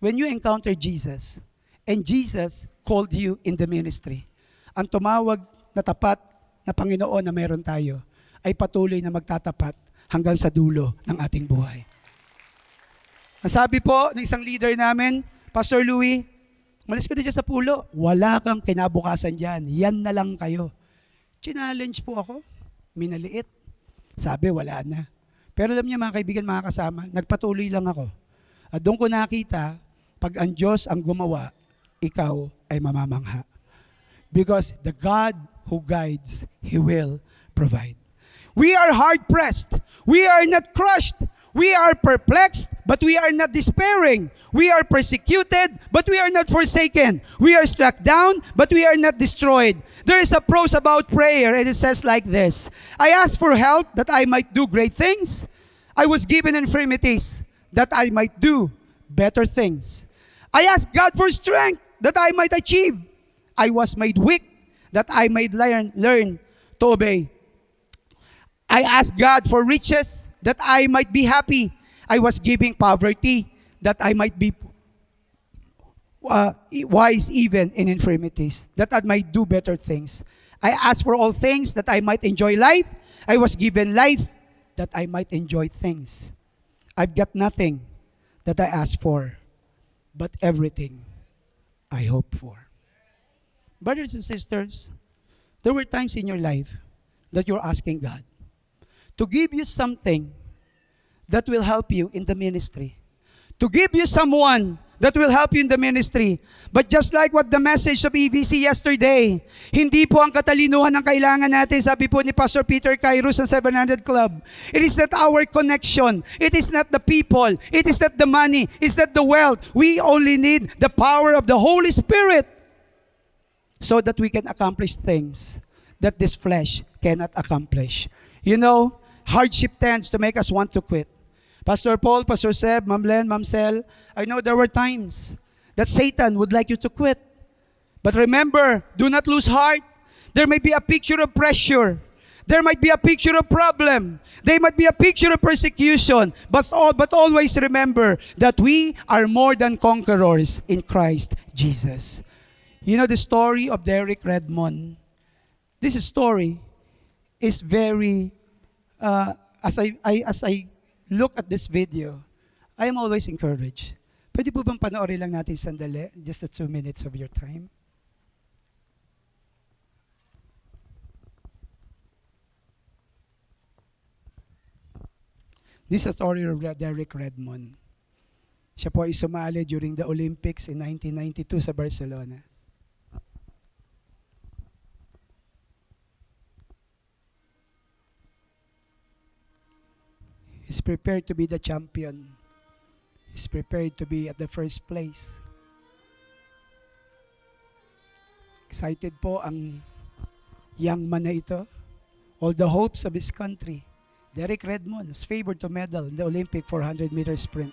when you encounter Jesus, and Jesus called you in the ministry, ang tumawag na tapat na Panginoon na meron tayo ay patuloy na magtatapat hanggang sa dulo ng ating buhay. Ang sabi po ng isang leader namin, Pastor Louie, malis ka na dyan sa pulo. Wala kang kinabukasan dyan. Yan na lang kayo. Challenge po ako. Minaliit. Sabi, wala na. Pero alam niya mga kaibigan, mga kasama, nagpatuloy lang ako. At doon ko nakita, pag ang Diyos ang gumawa, ikaw ay mamamangha. Because the God who guides, He will provide. We are hard-pressed. We are not crushed. We are perplexed, but we are not despairing. We are persecuted, but we are not forsaken. We are struck down, but we are not destroyed. There is a prose about prayer, and it says like this: I asked for help that I might do great things. I was given infirmities that I might do better things. I asked God for strength that I might achieve. I was made weak that I might learn to obey. I asked God for riches that I might be happy. I was giving poverty that I might be wise even in infirmities, that I might do better things. I asked for all things that I might enjoy life. I was given life that I might enjoy things. I've got nothing that I asked for, but everything I hope for. Brothers and sisters, there were times in your life that you're asking God to give you something that will help you in the ministry. To give you someone that will help you in the ministry. But just like what the message of EVC yesterday, hindi po ang katalinuhan ang kailangan natin, sabi po ni Pastor Peter Kairos ng 700 Club. It is not our connection. It is not the people. It is not the money. It's not the wealth. We only need the power of the Holy Spirit so that we can accomplish things that this flesh cannot accomplish. You know, hardship tends to make us want to quit. Pastor Paul, Pastor Seb, Ma'am Len, Ma'am Sel, I know there were times that Satan would like you to quit. But remember, do not lose heart. There may be a picture of pressure. There might be a picture of problem. There might be a picture of persecution. But always remember that we are more than conquerors in Christ Jesus. You know the story of Derek Redmond? This story is very, as I look at this video, I am always encouraged. Pwede po bang panoorin lang natin sandali? Just 2 minutes of your time. This is a story of Derek Redmond. Siya po ay sumali during the Olympics in 1992 sa Barcelona. He's prepared to be the champion. He's prepared to be at the first place. Excited po ang young man na ito. All the hopes of his country. Derek Redmond was favored to medal in the Olympic 400-meter sprint.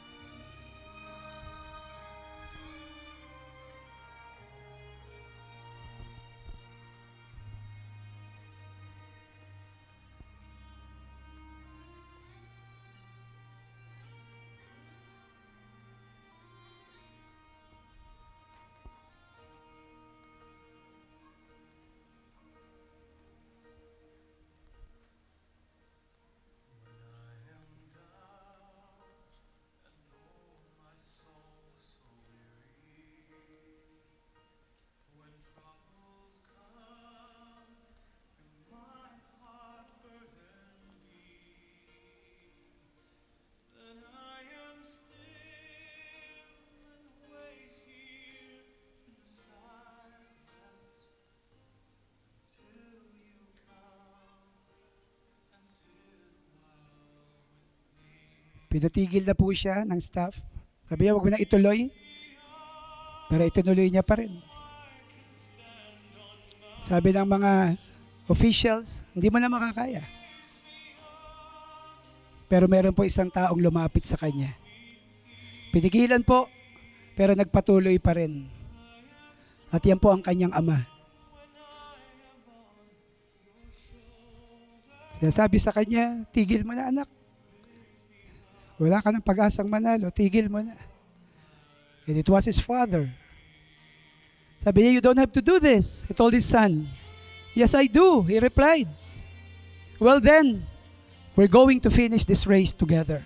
Pinatigil na po siya ng staff. Sabi niya, wag mo na ituloy. Pero itinuloy niya pa rin. Sabi ng mga officials, hindi mo na makakaya. Pero meron po isang taong lumapit sa kanya. Pinigilan po, pero nagpatuloy pa rin. At yan po ang kanyang ama. Sinasabi sa kanya, tigil mo na anak. Wala ka ng pag-asang manalo, tigil mo na. And it was his father. Sabi niya, you don't have to do this. He told his son. Yes, I do, he replied. Well then, we're going to finish this race together.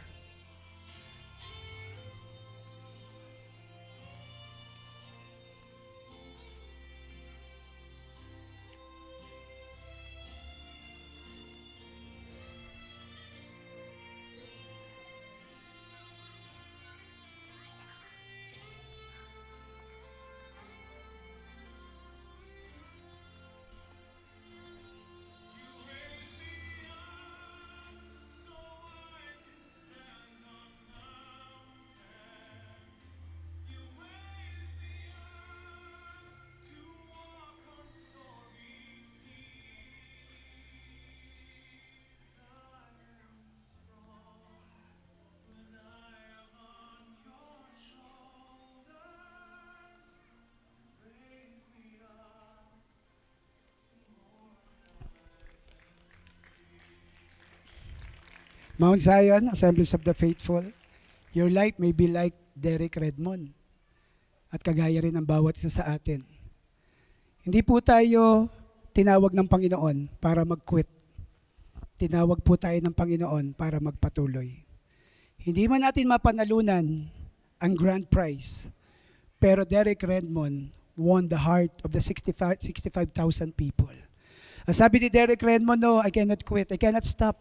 Mount Zion, Assemblies of the Faithful, your life may be like Derek Redmond at kagaya rin ng bawat isa sa atin. Hindi po tayo tinawag ng Panginoon para mag-quit. Tinawag po tayo ng Panginoon para magpatuloy. Hindi man natin mapanalunan ang grand prize, pero Derek Redmond won the heart of the 65,000 people. Ang sabi ni Derek Redmond, no, I cannot quit, I cannot stop.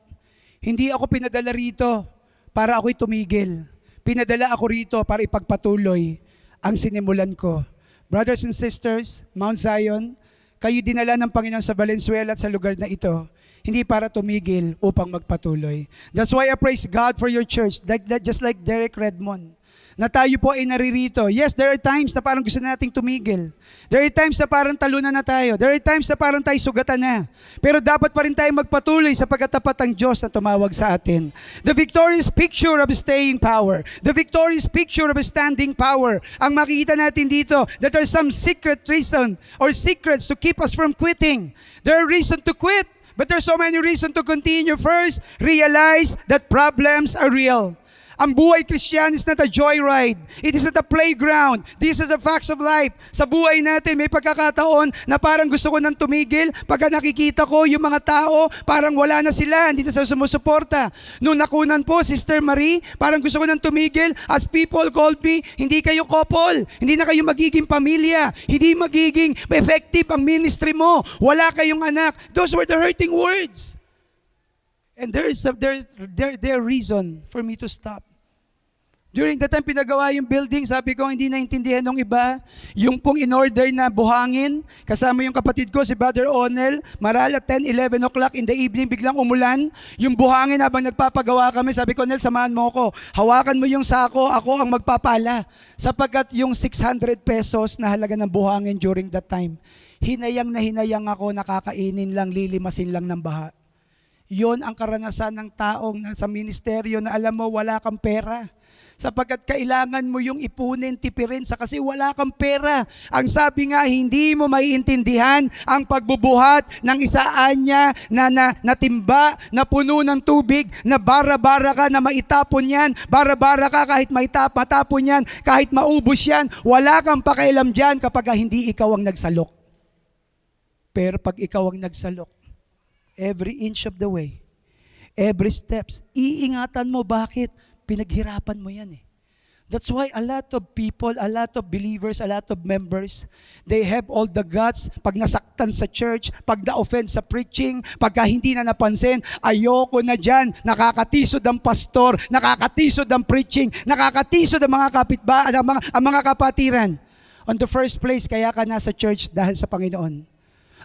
Hindi ako pinadala rito para ako'y tumigil. Pinadala ako rito para ipagpatuloy ang sinimulan ko. Brothers and sisters, Mount Zion, kayo dinala ng Panginoon sa Valenzuela at sa lugar na ito, hindi para tumigil upang magpatuloy. That's why I praise God for your church, just like Derek Redmond, na tayo po ay naririto. Yes, there are times na parang gusto nating tumigil. There are times na parang talunan na tayo. There are times na parang tayo sugatan na. Pero dapat pa rin tayong magpatuloy sa pagkatapat ng Diyos na tumawag sa atin. The victorious picture of staying power. The victorious picture of standing power. Ang makikita natin dito, that there are some secret reason or secrets to keep us from quitting. There are reasons to quit, but there's so many reasons to continue. First, realize that problems are real. Ang buhay Christian is not a joyride. It is not a playground. This is the facts of life. Sa buhay natin, may pagkakataon na parang gusto ko nang tumigil. Pagka nakikita ko yung mga tao, parang wala na sila, hindi na sila sumusuporta. Nung nakunan po, Sister Marie, parang gusto ko nang tumigil. As people called me, hindi kayo couple. Hindi na kayo magiging pamilya. Hindi magiging effective ang ministry mo. Wala kayong anak. Those were the hurting words. And there is their reason for me to stop. During the time pinagawa yung building, sabi ko hindi naintindihan ng iba. Yung pong in-order na buhangin, kasama yung kapatid ko, si Brother Onel, maral at 10, 11 o'clock in the evening, biglang umulan. Yung buhangin habang nagpapagawa kami, sabi ko, Onel, samahan mo ako. Hawakan mo yung sako, ako ang magpapala. Sapagkat yung 600 pesos na halaga ng buhangin during that time, hinayang na hinayang ako, nakakainin lang, lilimasin lang ng baha. Yon ang karanasan ng taong nasa ministeryo na alam mo wala kang pera. Sapagkat kailangan mo yung ipunin, tipirin sa kasi wala kang pera. Ang sabi nga, hindi mo maiintindihan ang pagbubuhat ng isaan niya na timba, na puno ng tubig, na bara-bara ka na maitapon yan. Bara-bara ka kahit matapon yan, kahit maubos yan. Wala kang pakialam dyan kapag hindi ikaw ang nagsalok. Pero pag ikaw ang nagsalok, every inch of the way, every steps, iingatan mo bakit? Pinaghirapan mo yan eh. That's why a lot of people, a lot of believers, a lot of members, they have all the guts pag nasaktan sa church, pag na-offend sa preaching, pagka hindi na napansin, ayoko na dyan, nakakatisod ang pastor, nakakatisod ang preaching, nakakatisod ang mga kapitbahay, ang mga kapatiran. On the first place, kaya ka nasa church dahil sa Panginoon.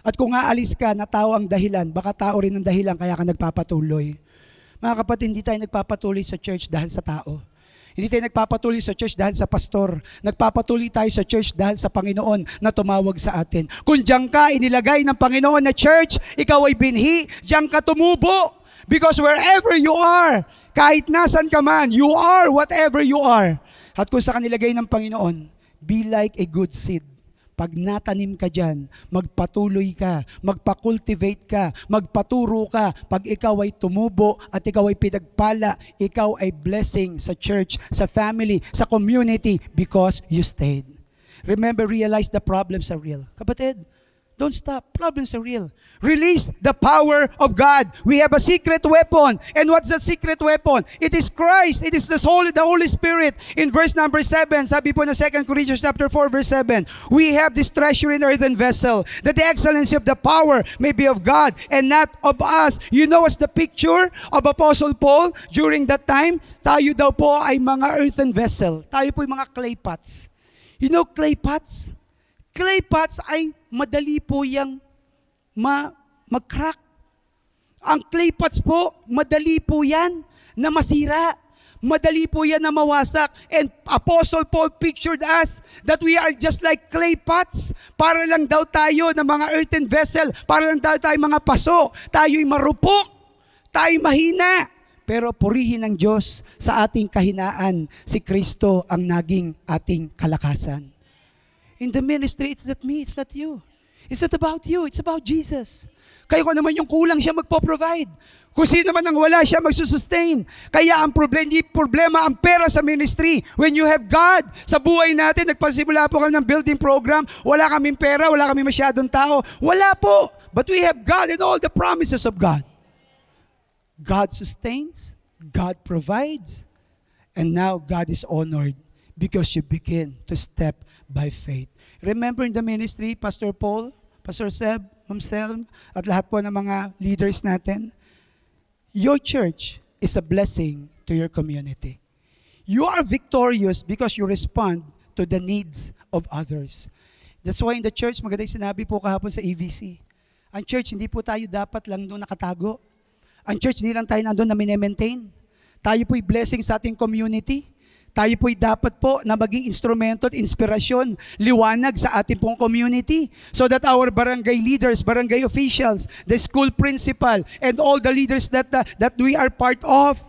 At kung aalis ka, na tao ang dahilan, baka tao rin ang dahilan, kaya ka nagpapatuloy. Mga kapatid, hindi tayo nagpapatuloy sa church dahil sa tao. Hindi tayo nagpapatuloy sa church dahil sa pastor. Nagpapatuloy tayo sa church dahil sa Panginoon na tumawag sa atin. Kung diyan ka inilagay ng Panginoon na church, ikaw ay binhi, diyan ka tumubo. Because wherever you are, kahit nasan ka man, you are whatever you are. At kung sa kanilagay ng Panginoon, be like a good seed. Pag natanim ka dyan, magpatuloy ka, magpakultivate ka, magpaturo ka. Pag ikaw ay tumubo at ikaw ay pinagpala, ikaw ay blessing sa church, sa family, sa community because you stayed. Remember, realize the problems are real. Kapatid, don't stop. Problems are real. Release the power of God. We have a secret weapon. And what's the secret weapon? It is Christ. It is the Holy Spirit. In verse number 7, sabi po na 2 Corinthians chapter 4, verse 7, we have this treasure in earthen vessel, that the excellency of the power may be of God and not of us. You know what's the picture of Apostle Paul during that time? Tayo daw po ay mga earthen vessel. Tayo po ay mga clay pots. You know clay pots? Clay pots ay madali po yung mag-crack. Ang clay pots po, madali po yan na masira. Madali po yan na mawasak. And Apostle Paul pictured us that we are just like clay pots. Para lang daw tayo na mga earthen vessel. Para lang daw tayo mga paso. Tayo'y marupok. Tayo'y mahina. Pero purihin ng Diyos sa ating kahinaan. Si Kristo ang naging ating kalakasan. In the ministry, it's not me, it's not you. It's not about you. It's about Jesus. Kaya kung naman yung kulang, siya magpo-provide. Kung sino naman ang wala, siya magsusustain. Kaya ang problema, hindi problema ang pera sa ministry. When you have God sa buhay natin, nagpasimula po kami ng building program, wala kaming pera, wala kaming masyadong tao. Wala po. But we have God and all the promises of God. God sustains, God provides, and now God is honored because you begin to step by faith. Remember in the ministry, Pastor Paul, Pastor Seb, Ma'am Selm, at lahat po ng mga leaders natin, your church is a blessing to your community. You are victorious because you respond to the needs of others. That's why in the church, maganda yung sinabi po kahapon sa EVC, ang church, hindi po tayo dapat lang doon nakatago. Ang church, hindi lang tayo nandun na minemaintain. Tayo po'y blessing sa ating community. Tayo po'y dapat po na maging instrumento at inspirasyon, liwanag sa ating pong community so that our barangay leaders, barangay officials, the school principal, and all the leaders that we are part of,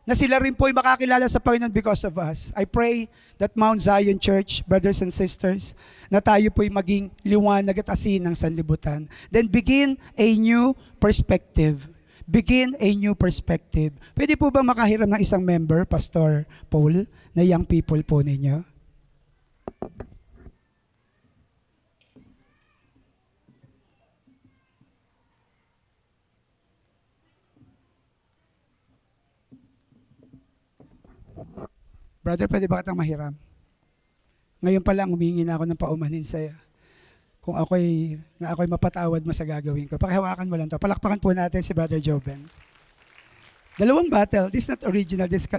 na sila rin po'y makakilala sa Panginoon because of us. I pray that Mount Zion Church, brothers and sisters, na tayo po'y maging liwanag at asin ng sanlibutan. Then begin a new perspective. Begin a new perspective. Pwede po ba makahiram ng isang member, Pastor Paul, na young people po ninyo? Brother, pwede ba kitang mahiram? Ngayon pa lang, humingi na ako ng paumanhin sa'yo. Kung ako'y mapatawad mo sa gagawin ko. Pakihawakan mo lang to. Palakpakan po natin si Brother Joben. Dalawang battle. This not original. This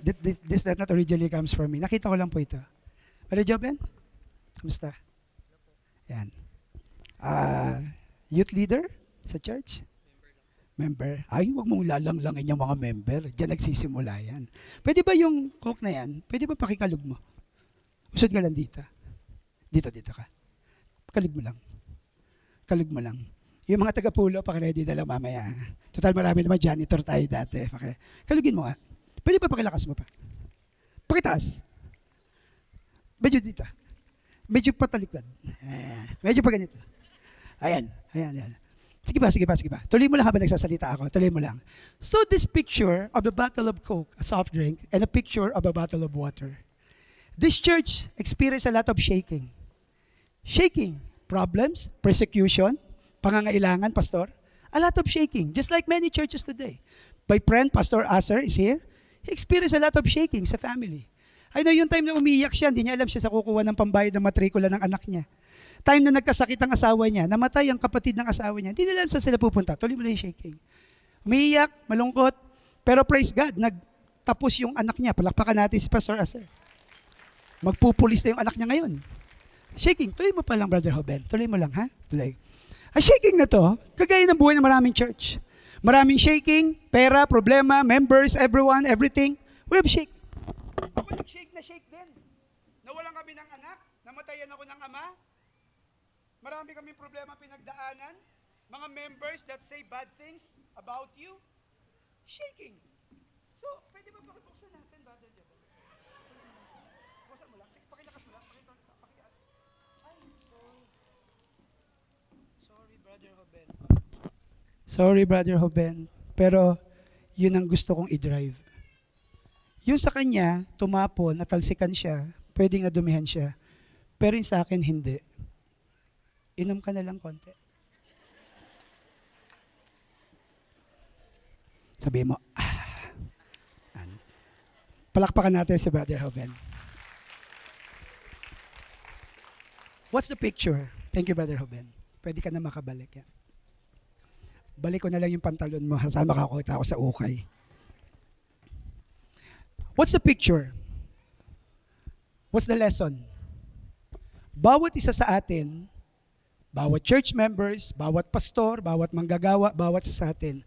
not originally comes from me. Nakita ko lang po ito. Brother Joben? Kamusta? Yan. Youth leader sa church? Member. Ay, huwag mong lalanglangin yung mga member. Diyan nagsisimula yan. Pwede ba yung coke na yan? Pwede ba pakikalog mo? Usod ka lang dito. Dito ka. Kalog mo lang. Kalog mo lang. Yung mga taga-pulo, pakiready na lang mamaya. Total, marami naman janitor tayo dati. Kalugin mo nga. Pwede ba pakilakas mo pa? Pakitaas. Medyo dito. Medyo patalikod. Medyo pa ganito. Ayan. Sige pa. Tuloy mo lang habang nagsasalita ako. Tuloy mo lang. So this picture of the bottle of Coke, a soft drink, and a picture of a bottle of water. This church experienced a lot of shaking. Shaking. Problems, persecution, pangangailangan, Pastor. A lot of shaking, just like many churches today. My friend, Pastor Aser, is here. He experienced a lot of shaking sa family. I know yung time na umiiyak siya, hindi niya alam siya sa kukuha ng pambayad ng matrikula ng anak niya. Time na nagkasakit ang asawa niya, namatay ang kapatid ng asawa niya, hindi nila alam saan sila pupunta. Tuloy mo na yung shaking. Umiiyak, malungkot, pero praise God, nagtapos yung anak niya. Palakpakan natin si Pastor Aser. Magpupulis na yung anak niya ngayon. Shaking. Tuloy mo pa lang, Brother Hoben. Tuloy mo lang, ha? Tuloy. Ang shaking na to, kagaya ng buhay ng maraming church. Maraming shaking, pera, problema, members, everyone, everything. We have shake. Ako nag-shake na shake din. Nawalan kami ng anak, namatayan ako ng ama. Marami kaming problema pinagdaanan. Mga members that say bad things about you. Shaking. So, pwede ba pakibuksan natin, Brother Hoben? Buksan mo lang. Pakilakas mo lang. Sorry, Brother Hoben. Pero, yun ang gusto kong i-drive. Yung sa kanya, tumapon, natalsikan siya, pwedeng nadumihan siya. Pero yung sa akin, hindi. Inom ka na lang konti. Sabi mo, palakpakan natin si Brother Hoben. What's the picture? Thank you, Brother Hoben. Pwede ka na makabalik. Yan. Balik ko na lang yung pantalon mo. Saan makakita ako sa ukay. What's the picture? What's the lesson? Bawat isa sa atin, bawat church members, bawat pastor, bawat manggagawa, bawat isa sa atin,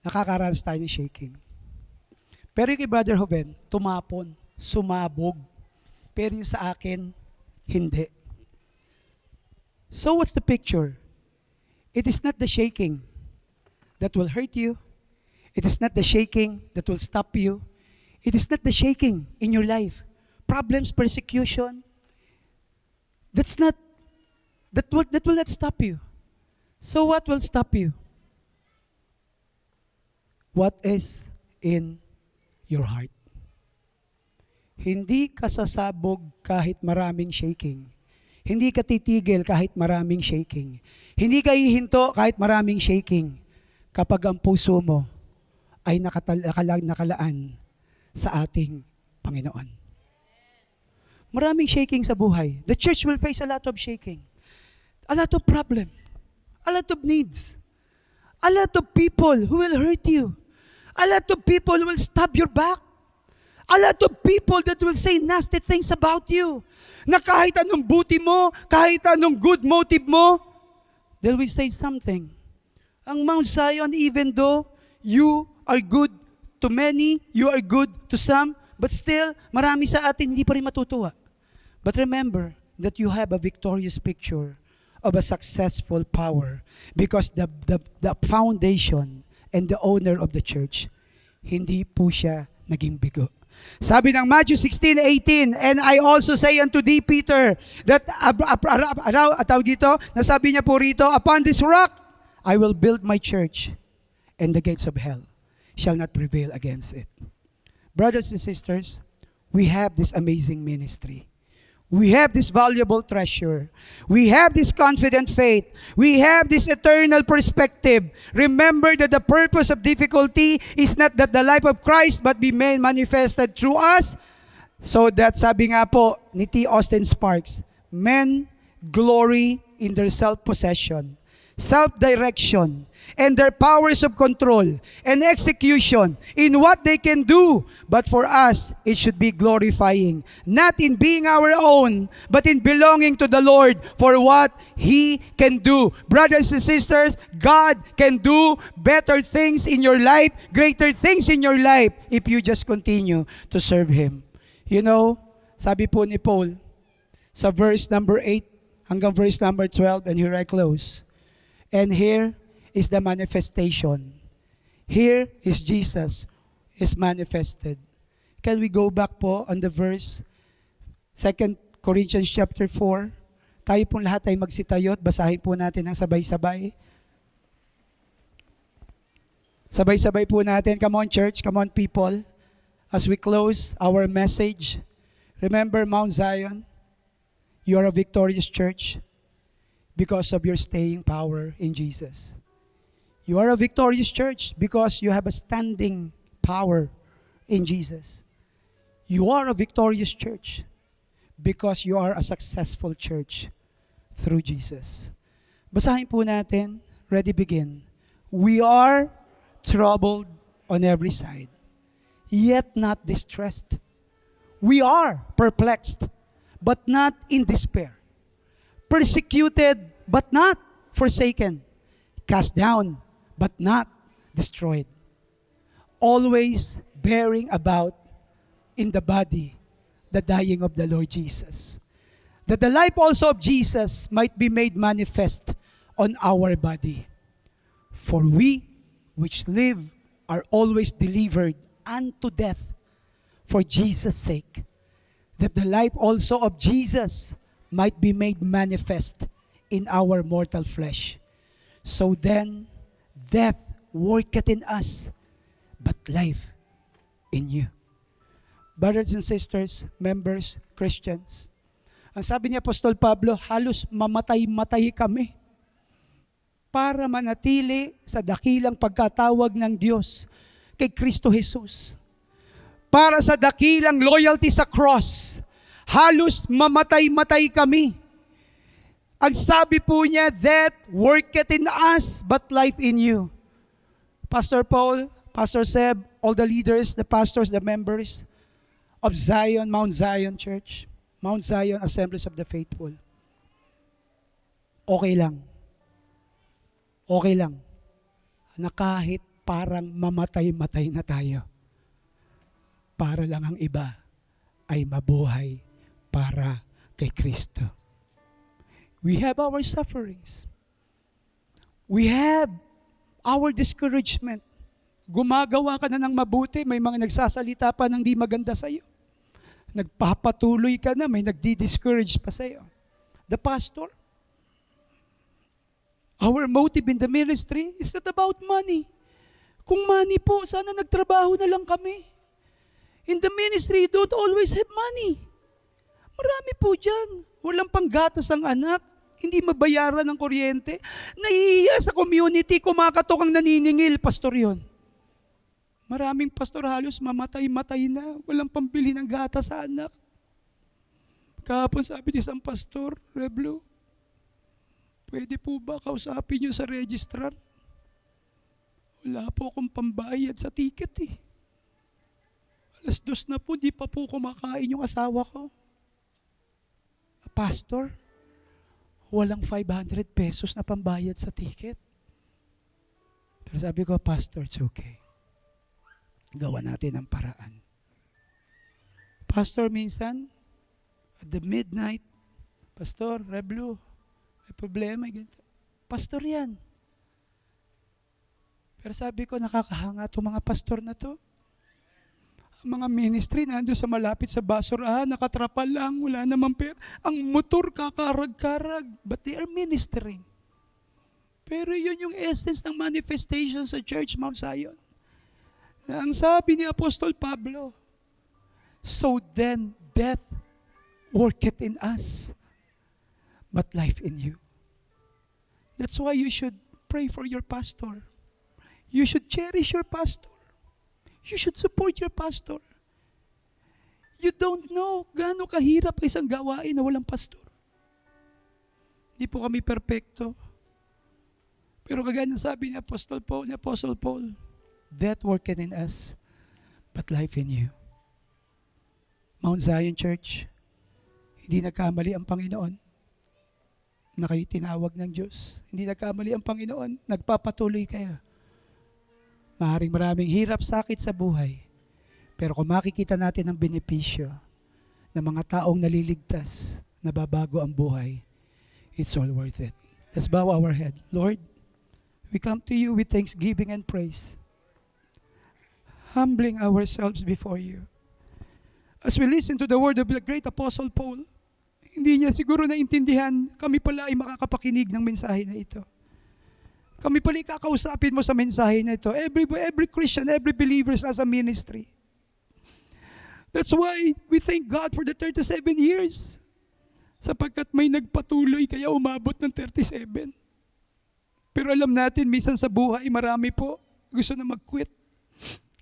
nakakaranas tayo ng shaking. Pero yung kay Brother Hoben, tumapon, sumabog. Pero yung sa akin, hindi. So what's the picture? It is not the shaking that will hurt you. It is not the shaking that will stop you. It is not the shaking in your life. Problems, persecution. That will not stop you. So what will stop you? What is in your heart? Hindi ka sasabog kahit maraming shaking. Hindi ka titigil kahit maraming shaking. Hindi ka hihinto kahit maraming shaking kapag ang puso mo ay nakalaan sa ating Panginoon. Maraming shaking sa buhay. The church will face a lot of shaking. A lot of problem. A lot of needs. A lot of people who will hurt you. A lot of people who will stab your back. A lot of people that will say nasty things about you. Na kahit anong buti mo, kahit anong good motive mo, they will say something. Ang Mount Zion, even though you are good to many, you are good to some, but still, marami sa atin hindi pa rin matutuwa. But remember that you have a victorious picture of a successful power because the foundation and the owner of the church, hindi po siya naging bigo. Sabi ng Matthew 16:18, and I also say unto thee, Peter, that nasabi niya po rito, upon this rock, I will build my church, and the gates of hell shall not prevail against it. Brothers and sisters, we have this amazing ministry. We have this valuable treasure. We have this confident faith. We have this eternal perspective. Remember that the purpose of difficulty is not that the life of Christ but be made manifested through us. So that sabi nga po ni T. Austin Sparks, men glory in their self-possession, self-direction, and their powers of control and execution in what they can do. But for us, it should be glorifying, not in being our own, but in belonging to the Lord for what He can do. Brothers and sisters, God can do better things in your life, greater things in your life, if you just continue to serve Him. You know, sabi po ni Paul, sa verse number 8 hanggang verse number 12, and here I close. And here is the manifestation. Here is Jesus is manifested. Can we go back po on the verse 2 Corinthians chapter 4? Tayo pong lahat ay magsitayo at basahin po natin ang sabay-sabay. Sabay-sabay po natin. Come on church, come on people. As we close our message, remember Mount Zion, you are a victorious church because of your staying power in Jesus. You are a victorious church because you have a standing power in Jesus. You are a victorious church because you are a successful church through Jesus. Basahin po natin. Ready, begin. We are troubled on every side, yet not distressed. We are perplexed, but not in despair. Persecuted, but not forsaken. Cast down, but not destroyed. Always bearing about in the body the dying of the Lord Jesus, that the life also of Jesus might be made manifest on our body. For we which live are always delivered unto death for Jesus' sake, that the life also of Jesus might be made manifest in our mortal flesh. So then, death worketh in us, but life in you. Brothers and sisters, members, Christians, ang sabi ni Apostol Pablo, halos mamatay-matay kami para manatili sa dakilang pagkatawag ng Diyos kay Kristo Jesus. Para sa dakilang loyalty sa cross, halos mamatay-matay kami. Ang sabi po niya, that worketh in us, but life in you. Pastor Paul, Pastor Seb, all the leaders, the pastors, the members of Zion, Mount Zion Church, Mount Zion Assemblies of the Faithful. Okay lang. Okay lang. Na kahit parang mamatay-matay na tayo, para lang ang iba ay mabuhay para kay Kristo. We have our sufferings. We have our discouragement. Gumagawa ka na ng mabuti, may mga nagsasalita pa ng di maganda sa iyo. Nagpapatuloy ka na, may nagdi-discourage pa sa iyo. The pastor, Our motive in the ministry is not about money. Kung money po, sana nagtrabaho na lang kami. In the ministry, you don't always have money. Marami po dyan. Walang panggatas ang anak. Hindi mabayaran ng kuryente. Nahihiya sa community, kumakatok ang naniningil. Pastor yon. Maraming pastor halos mamatay-matay na. Walang pambili ng gatas sa anak. Kahapon sabi ni isang pastor, Reblo, pwede po ba kausapin niyo sa registrar? Wala po akong pambayad sa ticket eh. 2:00 na po, di pa po kumakain yung asawa ko. Pastor, walang 500 pesos na pambayad sa ticket. Pero sabi ko, Pastor, it's okay. Gawa natin ang paraan. Pastor, minsan, at the midnight, Pastor, Reblo, may problema. Ganito. Pastor yan. Pero sabi ko, nakakahanga itong mga pastor na to. Ang mga ministry nandun sa malapit sa basurahan, nakatrapal lang, wala namang pera. Ang motor kakarag-karag, but they are ministering. Pero yun yung essence ng manifestation sa Church Mount Zion. Ang sabi ni Apostol Pablo, so then death worketh in us, but life in you. That's why you should pray for your pastor. You should cherish your pastor. You should support your pastor. You don't know gaano kahirap isang gawain na walang pastor. Hindi po kami perpekto. Pero kagaya ng sabi ni Apostle Paul, death worketh in us, but life in you. Mount Zion Church, hindi nagkamali ang Panginoon na kayo tinawag ng Diyos. Hindi nagkamali ang Panginoon, nagpapatuloy kayo. Maaaring maraming hirap, sakit sa buhay. Pero kung makikita natin ang benepisyo ng mga taong naliligtas, nababago ang buhay, it's all worth it. Let's bow our head. Lord, we come to you with thanksgiving and praise, humbling ourselves before you. As we listen to the word of the great Apostle Paul, hindi niya siguro naintindihan, kami pala ay makakapakinig ng mensahe na ito. Kami pala kakausapin mo sa mensahe na ito. Every Christian, every believer has a ministry. That's why we thank God for the 37 years. Sapagkat may nagpatuloy kaya umabot ng 37. Pero alam natin, minsan sa buhay, marami po gusto na mag-quit.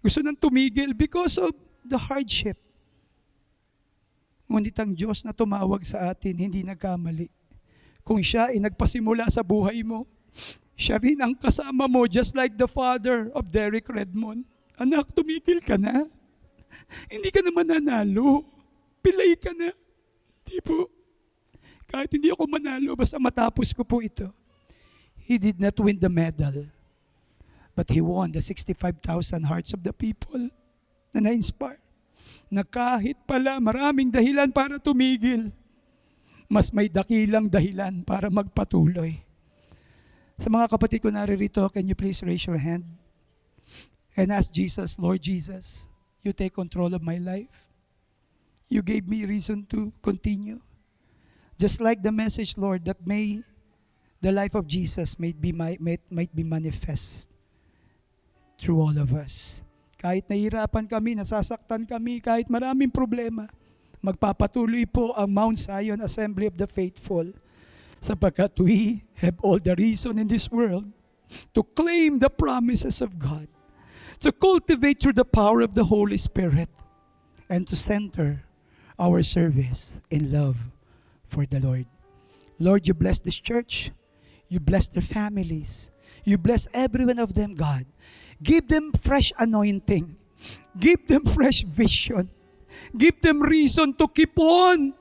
Gusto nang tumigil because of the hardship. Ngunit ang Diyos na tumawag sa atin, hindi nagkamali. Kung siya ay nagpasimula sa buhay mo, siya rin ang kasama mo, just like the father of Derek Redmond. Anak, tumigil ka na. Hindi ka na mananalo. Pilay ka na. Hindi po. Kahit hindi ako manalo, basta matapos ko po ito. He did not win the medal, but he won the 65,000 hearts of the people na na-inspire. Na kahit pala maraming dahilan para tumigil, mas may dakilang dahilan para magpatuloy. Sa mga kapatid ko naririto, can you please raise your hand and ask Jesus, Lord Jesus, you take control of my life. You gave me reason to continue. Just like the message, Lord, that may the life of Jesus might be manifest through all of us. Kahit nahihirapan kami, nasasaktan kami, kahit maraming problema, magpapatuloy po ang Mount Zion Assembly of the Faithful. Sapagkat we have all the reason in this world to claim the promises of God, to cultivate through the power of the Holy Spirit, and to center our service in love for the Lord. Lord, you bless this church. You bless their families. You bless every one of them, God. Give them fresh anointing. Give them fresh vision. Give them reason to keep on.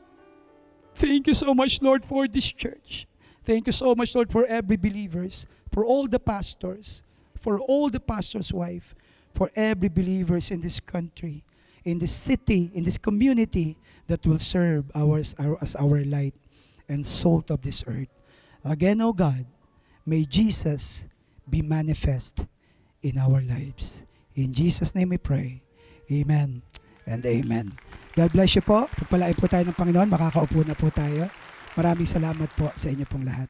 Thank you so much, Lord, for this church. Thank you so much, Lord, for every believers, for all the pastors, for all the pastor's wife, for every believers in this country, in this city, in this community that will serve as our light and salt of this earth. Again, O God, may Jesus be manifest in our lives. In Jesus' name we pray. Amen and amen. God bless you po. Pagpalain po tayo ng Panginoon, makakaupo na po tayo. Maraming salamat po sa inyo pong lahat.